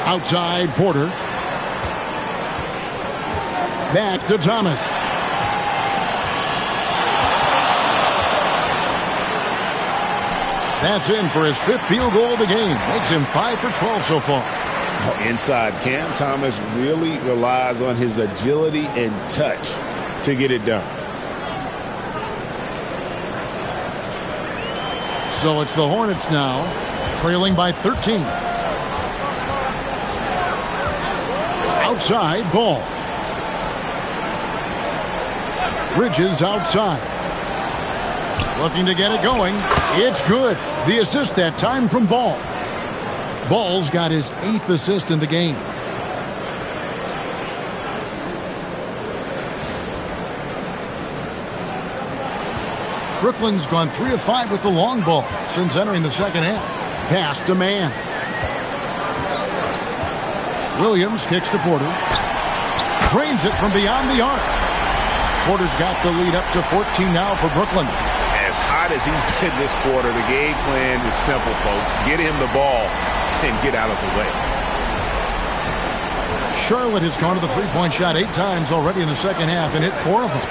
Outside, Porter. Back to Thomas. That's in for his 5th field goal of the game. Makes him 5 for 12 so far. Inside, Cam Thomas really relies on his agility and touch to get it done. So it's the Hornets now, trailing by 13. Outside, Ball. Bridges outside. Looking to get it going. It's good. The assist that time from Ball. Ball's got his 8th assist in the game. Brooklyn's gone 3 of 5 with the long ball since entering the second half. Pass to Mann. Williams kicks to Porter. Trains it from beyond the arc. Porter's got the lead up to 14 now for Brooklyn. As hot as he's been this quarter, the game plan is simple, folks. Get him the ball and get out of the way. Charlotte has gone to the three-point shot 8 times already in the second half and hit 4 of them.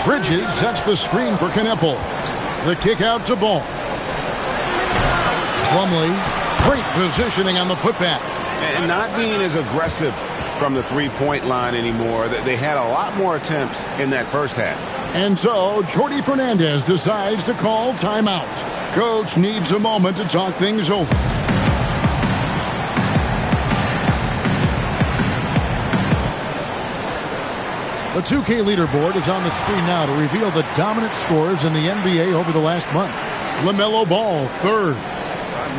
Bridges sets the screen for Kneppel. The kick out to Ball. Plumlee, great positioning on the putback. And not being as aggressive from the three-point line anymore. They had a lot more attempts in that first half. And so Jordi Fernandez decides to call timeout. Coach needs a moment to talk things over. The 2K leaderboard is on the screen now to reveal the dominant scores in the NBA over the last month. LaMelo Ball, 3rd.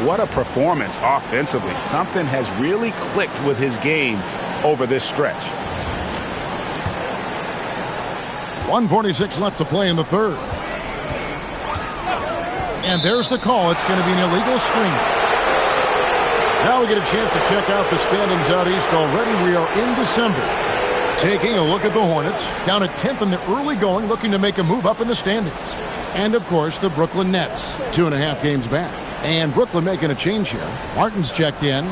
What a performance offensively. Something has really clicked with his game over this stretch. 1:46 left to play in the third. And there's the call. It's going to be an illegal screen. Now we get a chance to check out the standings out east already. We are in December. Taking a look at the Hornets, down at 10th in the early going, looking to make a move up in the standings. And, of course, the Brooklyn Nets, 2.5 games back. And Brooklyn making a change here. Martin's checked in.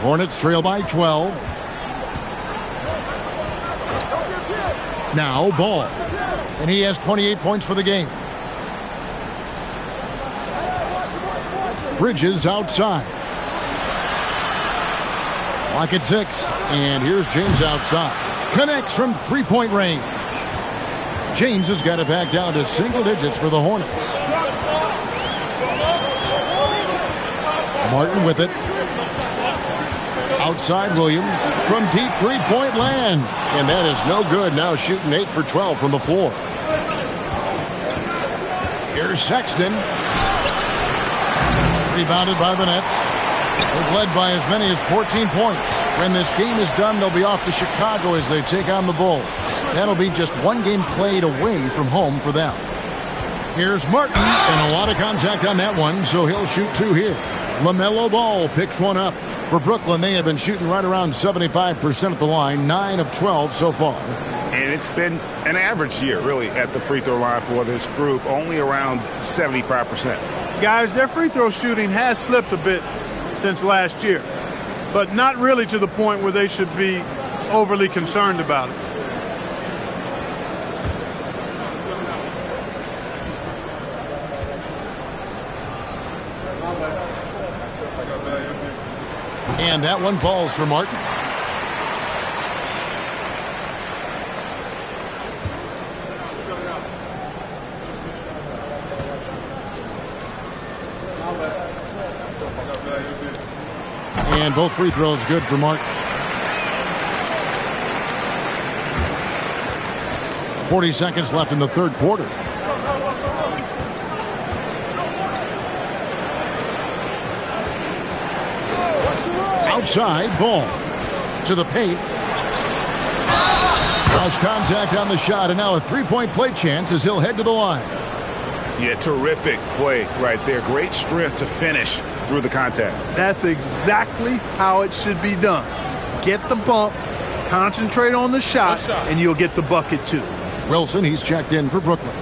Hornets trail by 12. Now Ball. And he has 28 points for the game. Bridges outside. Clock at 6. And here's James outside. Connects from three-point range. James has got it back down to single digits for the Hornets. Martin with it. Outside Williams from deep three-point land. And that is no good. Now shooting 8 for 12 from the floor. Here's Sexton. Rebounded by the Nets. They've led by as many as 14 points. When this game is done, they'll be off to Chicago as they take on the Bulls. That'll be just one game played away from home for them. Here's Martin, and a lot of contact on that one, so he'll shoot 2 here. LaMelo Ball picks one up. For Brooklyn, they have been shooting right around 75% at the line, 9 of 12 so far. And it's been an average year, really, at the free throw line for this group, only around 75%. Guys, their free throw shooting has slipped a bit since last year, but not really to the point where they should be overly concerned about it. And that one falls for Martin. And both free throws good for Martin. 40 seconds left in the third quarter. Outside, Ball to the paint. Cross contact on the shot, and now a three-point play chance as he'll head to the line. Yeah, terrific play right there. Great strength to finish through the contact. That's exactly how it should be done. Get the bump, concentrate on the shot, and you'll get the bucket too. Wilson, he's checked in for Brooklyn.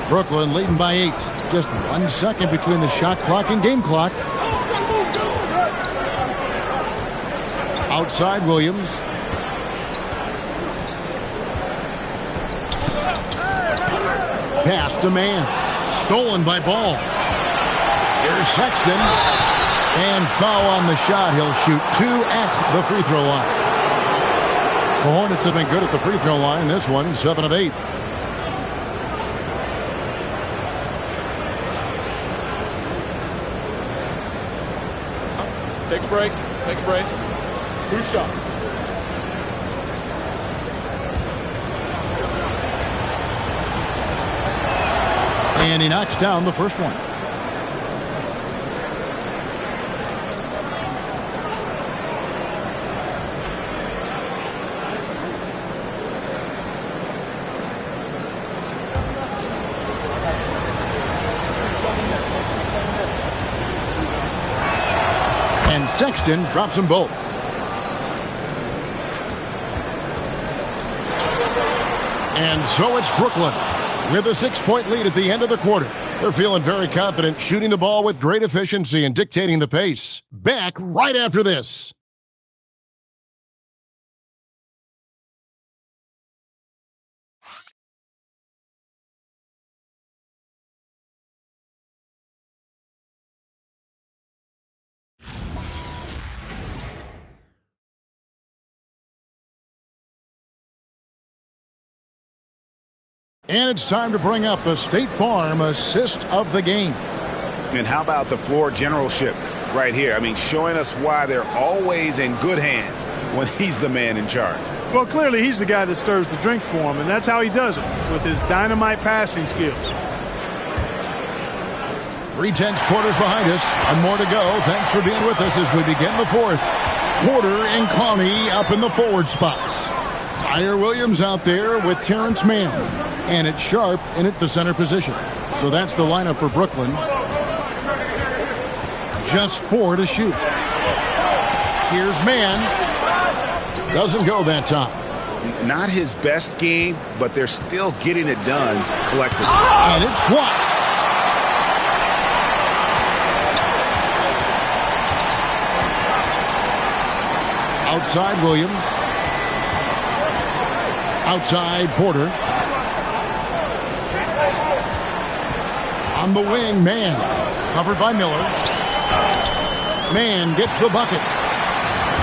Brooklyn leading by 8. Just 1 second between the shot clock and game clock. Outside, Williams. Pass to man. Stolen by Ball. Here's Sexton. And foul on the shot. He'll shoot 2 at the free throw line. The Hornets have been good at the free throw line. This one, 7 of 8. Take a break. Take a break. 2 shots. And he knocks down the first one. And Sexton drops them both. And so it's Brooklyn with a 6-point lead at the end of the quarter. They're feeling very confident, shooting the ball with great efficiency and dictating the pace. Back right after this. And it's time to bring up the State Farm assist of the game. And how about the floor generalship right here? I mean, showing us why they're always in good hands when he's the man in charge. Well, clearly he's the guy that stirs the drink for him, and that's how he does it, with his dynamite passing skills. 3/10 quarters behind us. One more to go. Thanks for being with us as we begin the fourth. Porter and Conley up in the forward spots. Tyre Williams out there with Terrence Mann. And it's Sharp in at the center position. So that's the lineup for Brooklyn. Just 4 to shoot. Here's Mann. Doesn't go that time. Not his best game, but they're still getting it done collectively. And it's blocked. Outside Williams. Outside Porter. On the wing, Mann. Covered by Miller. Mann gets the bucket.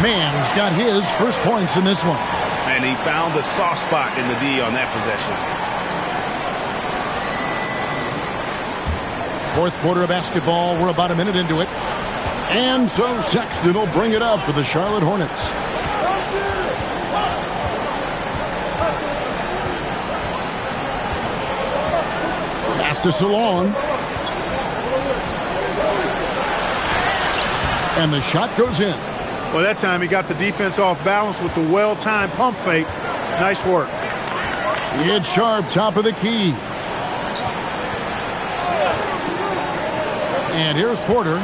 Mann's got his first points in this one. And he found the soft spot in the D on that possession. Fourth quarter of basketball. We're about a minute into it. And so Sexton will bring it up for the Charlotte Hornets. Pass to Salon. And the shot goes in. Well, that time he got the defense off balance with the well-timed pump fake. Nice work. It's Sharp, top of the key. And here's Porter.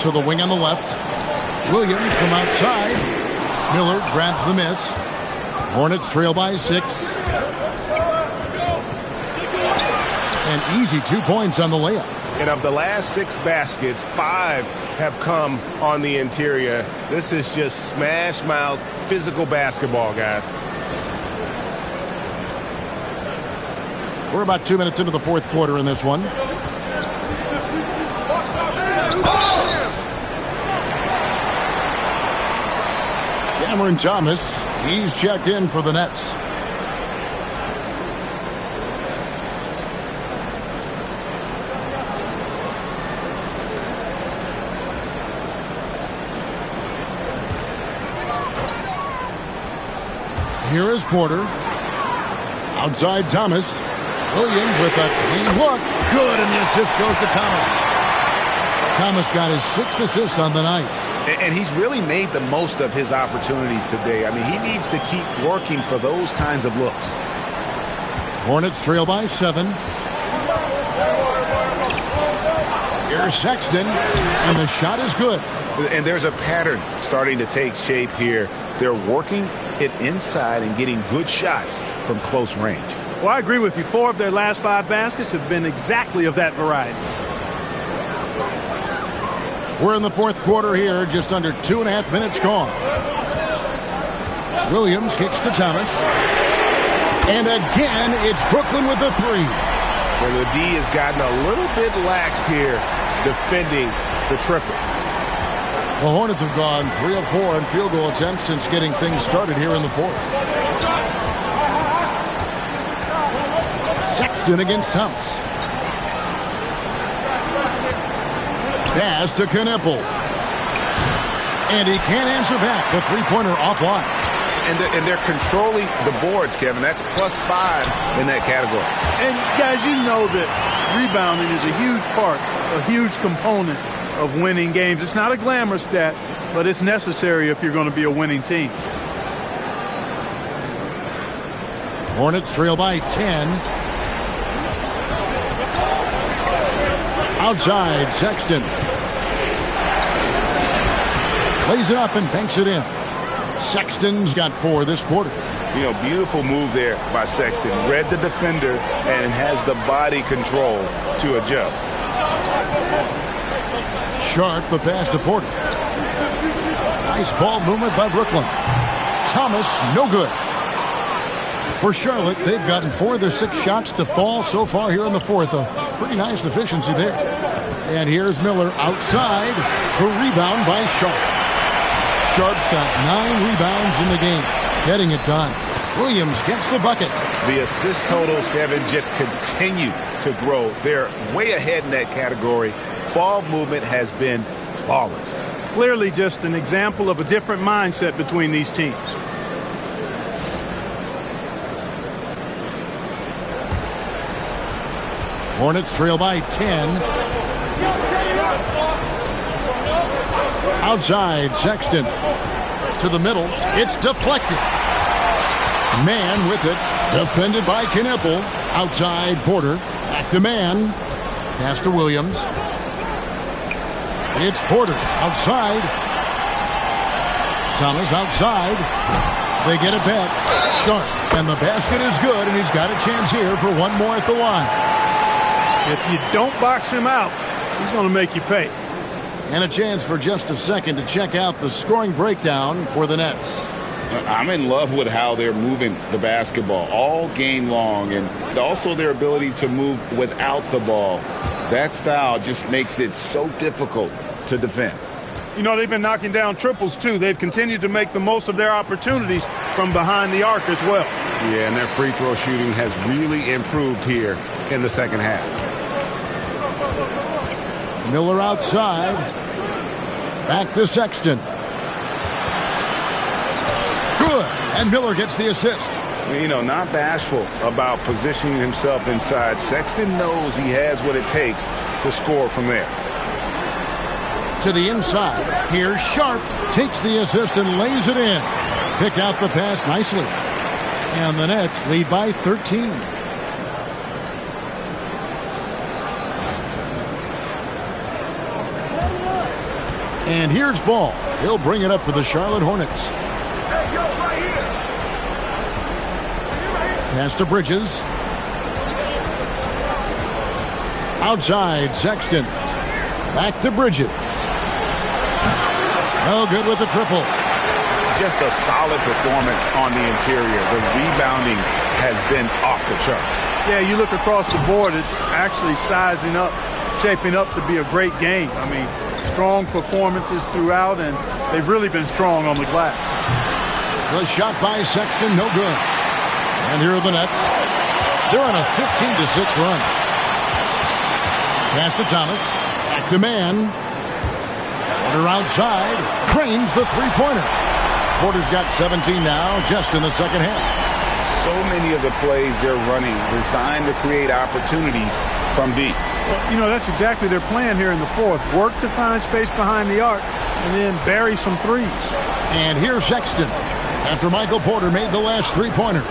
To the wing on the left. Williams from outside. Miller grabs the miss. Hornets trail by 6. And easy 2 points on the layup. And of the last 6 baskets, 5 have come on the interior. This is just smash mouth physical basketball, guys. We're about 2 minutes into the fourth quarter in this one. Cameron Thomas, he's checked in for the Nets. Here is Porter. Outside Thomas. Williams with a clean look. Good, and the assist goes to Thomas. Thomas got his 6th assist on the night. And he's really made the most of his opportunities today. I mean, he needs to keep working for those kinds of looks. Hornets trail by 7. Here's Sexton, and the shot is good. And there's a pattern starting to take shape here. They're working it inside and getting good shots from close range. Well, I agree with you. 4 of their last 5 baskets have been exactly of that variety. We're in the fourth quarter here, just under 2.5 minutes gone. Williams kicks to Thomas. And again, it's Brooklyn with the 3. Well, the D has gotten a little bit laxed here defending the triple. The Hornets have gone 3 of 4 in field goal attempts since getting things started here in the fourth. Sexton against Thomas. Pass to Knippel. And he can't answer back. The three-pointer offline. And they're controlling the boards, Kevin. That's +5 in that category. And, guys, you know that rebounding is a huge part, a huge component of winning games. It's not a glamorous stat, but it's necessary if you're going to be a winning team. Hornets trail by 10. Outside, Sexton. Plays it up and banks it in. Sexton's got 4 this quarter. You know, beautiful move there by Sexton. Read the defender and has the body control to adjust. Sharp, the pass to Porter. Nice ball movement by Brooklyn. Thomas, no good. For Charlotte, they've gotten 4 of their 6 shots to fall so far here in the fourth. A pretty nice efficiency there. And here's Miller outside. The rebound by Sharp. Sharp's got 9 rebounds in the game. Getting it done. Williams gets the bucket. The assist totals, Kevin, just continue to grow. They're way ahead in that category. Ball movement has been flawless. Clearly just an example of a different mindset between these teams. Hornets trail by 10. Outside, Sexton. To the middle. It's deflected. Man with it. Defended by Knippel. Outside, Porter. Back to Man. Pass to Williams. It's Porter. Outside. Thomas outside. They get it back. Sharp. And the basket is good, and he's got a chance here for one more at the line. If you don't box him out, he's going to make you pay. And a chance for just a second to check out the scoring breakdown for the Nets. I'm in love with how they're moving the basketball all game long, and also their ability to move without the ball. That style just makes it so difficult to defend. You know, they've been knocking down triples, too. They've continued to make the most of their opportunities from behind the arc as well. Yeah, and their free throw shooting has really improved here in the second half. Miller outside. Back to Sexton. Good. And Miller gets the assist. You know, not bashful about positioning himself inside. Sexton knows he has what it takes to score from there. To the inside. Here's Sharp. Takes the assist and lays it in. Picked out the pass nicely. And the Nets lead by 13. And here's Ball. He'll bring it up for the Charlotte Hornets. Pass to Bridges. Outside, Sexton. Back to Bridges. No good with the triple. Just a solid performance on the interior. The rebounding has been off the chart. Yeah, you look across the board, it's actually sizing up, shaping up to be a great game. I mean, strong performances throughout, and they've really been strong on the glass. The shot by Sexton, no good. And here are the Nets. They're on a 15-6 run. Pass to Thomas. Back to Mann. Porter outside. Cranes the three-pointer. Porter's got 17 now, just in the second half. So many of the plays they're running designed to create opportunities from deep. Well, you know, that's exactly their plan here in the fourth. Work to find space behind the arc and then bury some threes. And here's Sexton. After Michael Porter made the last three-pointer.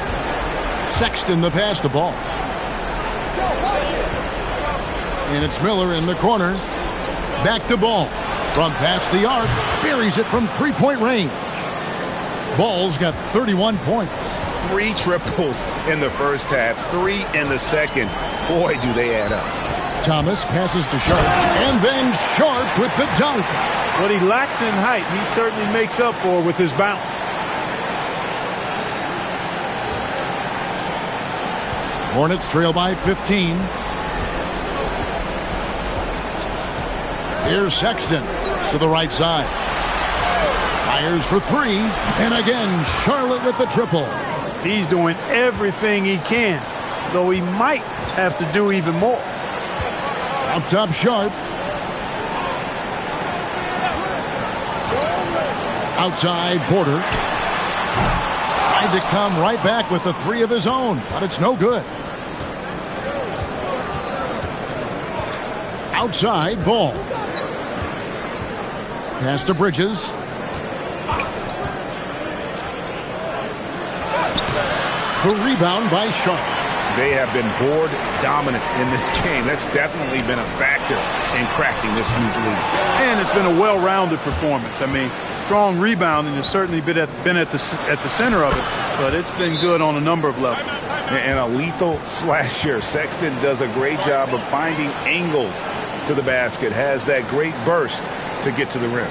Sexton the pass to Ball. And it's Miller in the corner. Back to Ball. From past the arc. Buries it from three-point range. Ball's got 31 points. 3 triples in the first half. 3 in the second. Boy, do they add up. Thomas passes to Sharp. And then Sharp with the dunk. What he lacks in height, he certainly makes up for with his bounce. Hornets trail by 15. Here's Sexton to the right side. Fires for 3. And again, Charlotte with the triple. He's doing everything he can, though he might have to do even more. Up top, Sharp. Outside, Porter. Tried to come right back with the 3 of his own, but it's no good. Outside, Ball. Pass to Bridges. The rebound by Sharp. They have been board dominant in this game. That's definitely been a factor in cracking this huge lead. And it's been a well-rounded performance. I mean, strong rebounding has certainly been at the center of it, but it's been good on a number of levels. And a lethal slasher. Sexton does a great job of finding angles to the basket, has that great burst to get to the rim.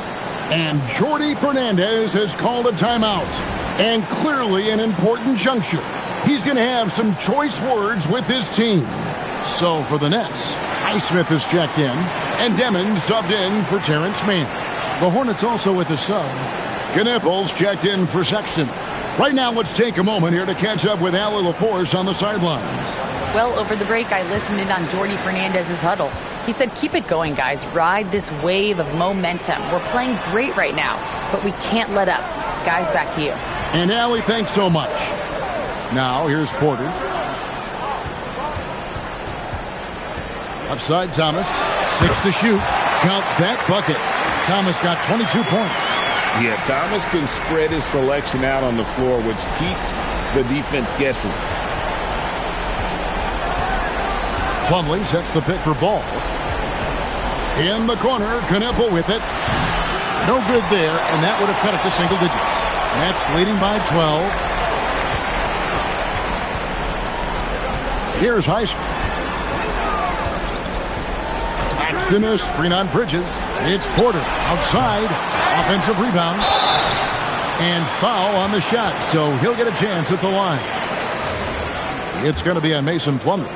And Jordi Fernandez has called a timeout. And clearly an important juncture. He's going to have some choice words with his team. So for the Nets, Highsmith has checked in, and Demon subbed in for Terrence Mann. The Hornets also with a sub. Knipples checked in for Sexton. Right now, let's take a moment here to catch up with Allie LaForce on the sidelines. Well, over the break, I listened in on Jordi Fernandez's huddle. He said, keep it going, guys. Ride this wave of momentum. We're playing great right now, but we can't let up. Guys, back to you. And Allie, thanks so much. Now, here's Porter. Upside Thomas. 6 to shoot. Count that bucket. Thomas got 22 points. Yeah, Thomas can spread his selection out on the floor, which keeps the defense guessing. Plumlee sets the pick for Ball. In the corner, Knippel with it. No good there, and that would have cut it to single digits. Nets leading by 12. Here's Highsmith. Paxton a screen on Bridges. It's Porter outside. Offensive rebound. And foul on the shot, so he'll get a chance at the line. It's going to be on Mason Plumlee.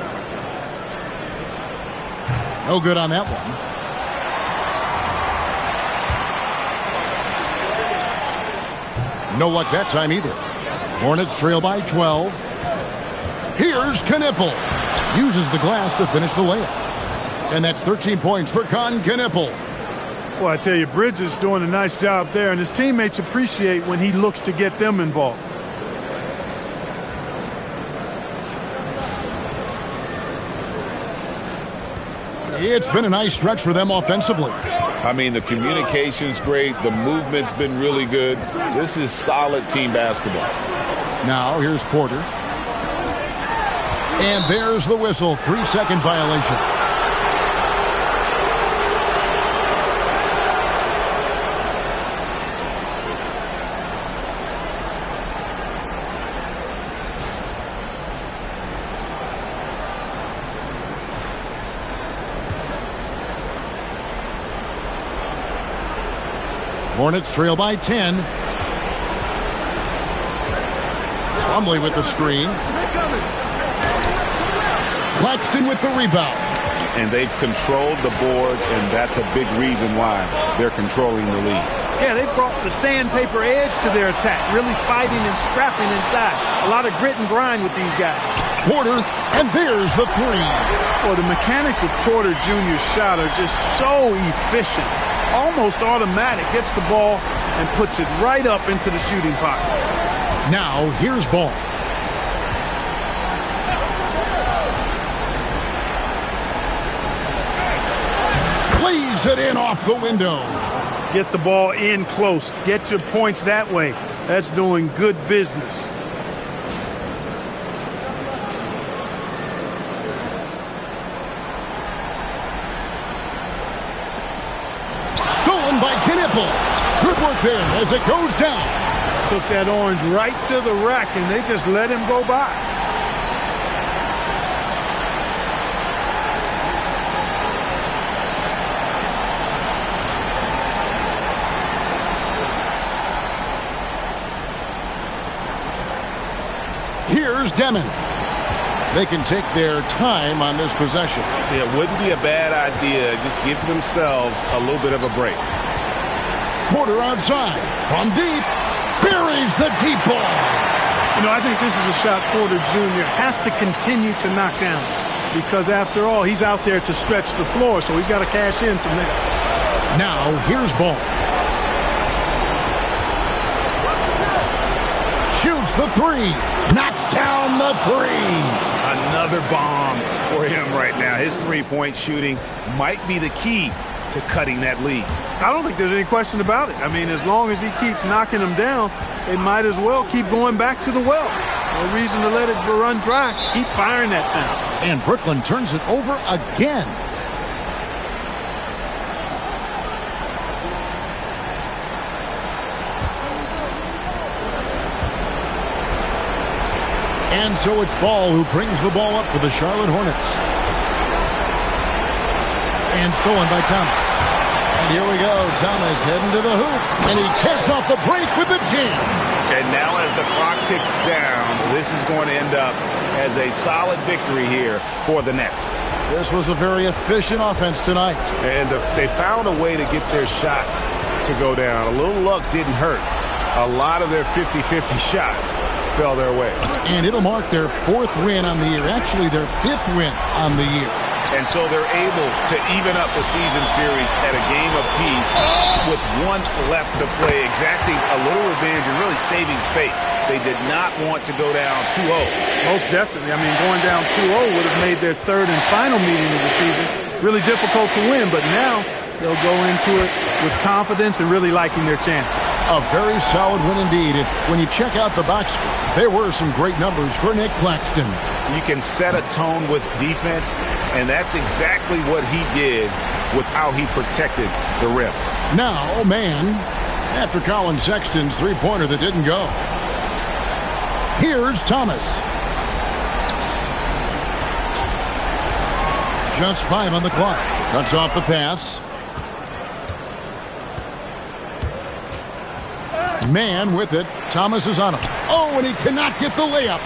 No good on that one. No luck that time either. Hornets trail by 12. Here's Knippel. Uses the glass to finish the layup. And that's 13 points for Knippel. Well, I tell you, Bridges is doing a nice job there, and his teammates appreciate when he looks to get them involved. It's been a nice stretch for them offensively. I mean, the communication's great. The movement's been really good. This is solid team basketball. Now, here's Porter. And there's the whistle. 3-second violation. Hornets trail by 10. Plumlee with the screen. Claxton with the rebound. And they've controlled the boards, and that's a big reason why they're controlling the lead. Yeah, they've brought the sandpaper edge to their attack, really fighting and scrapping inside. A lot of grit and grind with these guys. Porter, and there's the three. Well, the mechanics of Porter Jr.'s shot are just so efficient. Almost automatic. Gets the ball and puts it right up into the shooting pocket. Now, here's Ball. Plays it in off the window. Get the ball in close. Get your points that way. That's doing good business. Stolen by Knipple. Good work there as it goes down. Took that orange right to the rack, and they just let him go by. Here's Demon. They can take their time on this possession. It wouldn't be a bad idea. Just give themselves a little bit of a break. Porter outside. From deep. Buries the deep ball. You know, I think this is a shot Porter Jr. has to continue to knock down. Because after all, he's out there to stretch the floor, so he's got to cash in from there. Now, here's Ball. Shoots the three. Knocks down the three. Another bomb for him right now. His three-point shooting might be the key to cutting that lead. I don't think there's any question about it. I mean, as long as he keeps knocking them down, they might as well keep going back to the well. No reason to let it run dry. Keep firing that thing. And Brooklyn turns it over again. And so it's Ball who brings the ball up for the Charlotte Hornets. And stolen by Thomas. And here we go. Thomas heading to the hoop. And he kicks off the break with the jam. And now as the clock ticks down, this is going to end up as a solid victory here for the Nets. This was a very efficient offense tonight. And they found a way to get their shots to go down. A little luck didn't hurt. A lot of their 50-50 shots fell their way. And it'll mark their 4th win on the year. Actually, their 5th win on the year. And so they're able to even up the season series at a game apiece with one left to play, exacting a little revenge and really saving face. They did not want to go down 2-0. Most definitely. I mean, going down 2-0 would have made their 3rd and final meeting of the season really difficult to win, but now they'll go into it with confidence and really liking their chance. A very solid win indeed. And when you check out the box score, there were some great numbers for Nick Claxton. You can set a tone with defense, and that's exactly what he did with how he protected the rim. Now, man, after Colin Sexton's three-pointer that didn't go. Here's Thomas. Just 5 on the clock. Cuts off the pass. Man with it. Thomas is on him. Oh, and he cannot get the layup.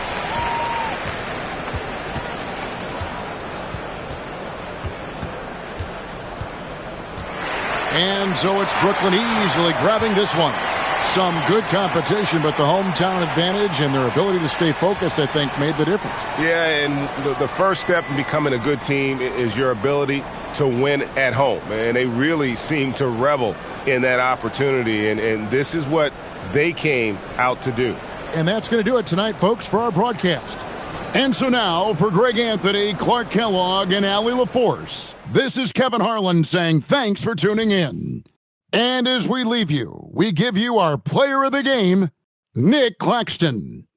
And so it's Brooklyn easily grabbing this one. Some good competition, but the hometown advantage and their ability to stay focused, I think, made the difference. Yeah, and the first step in becoming a good team is your ability to win at home. And they really seem to revel in that opportunity, and this is what they came out to do. And that's going to do it tonight, folks, for our broadcast. And so now, for Greg Anthony, Clark Kellogg, and Allie LaForce, this is Kevin Harlan saying thanks for tuning in. And as we leave you, we give you our player of the game, Nick Claxton.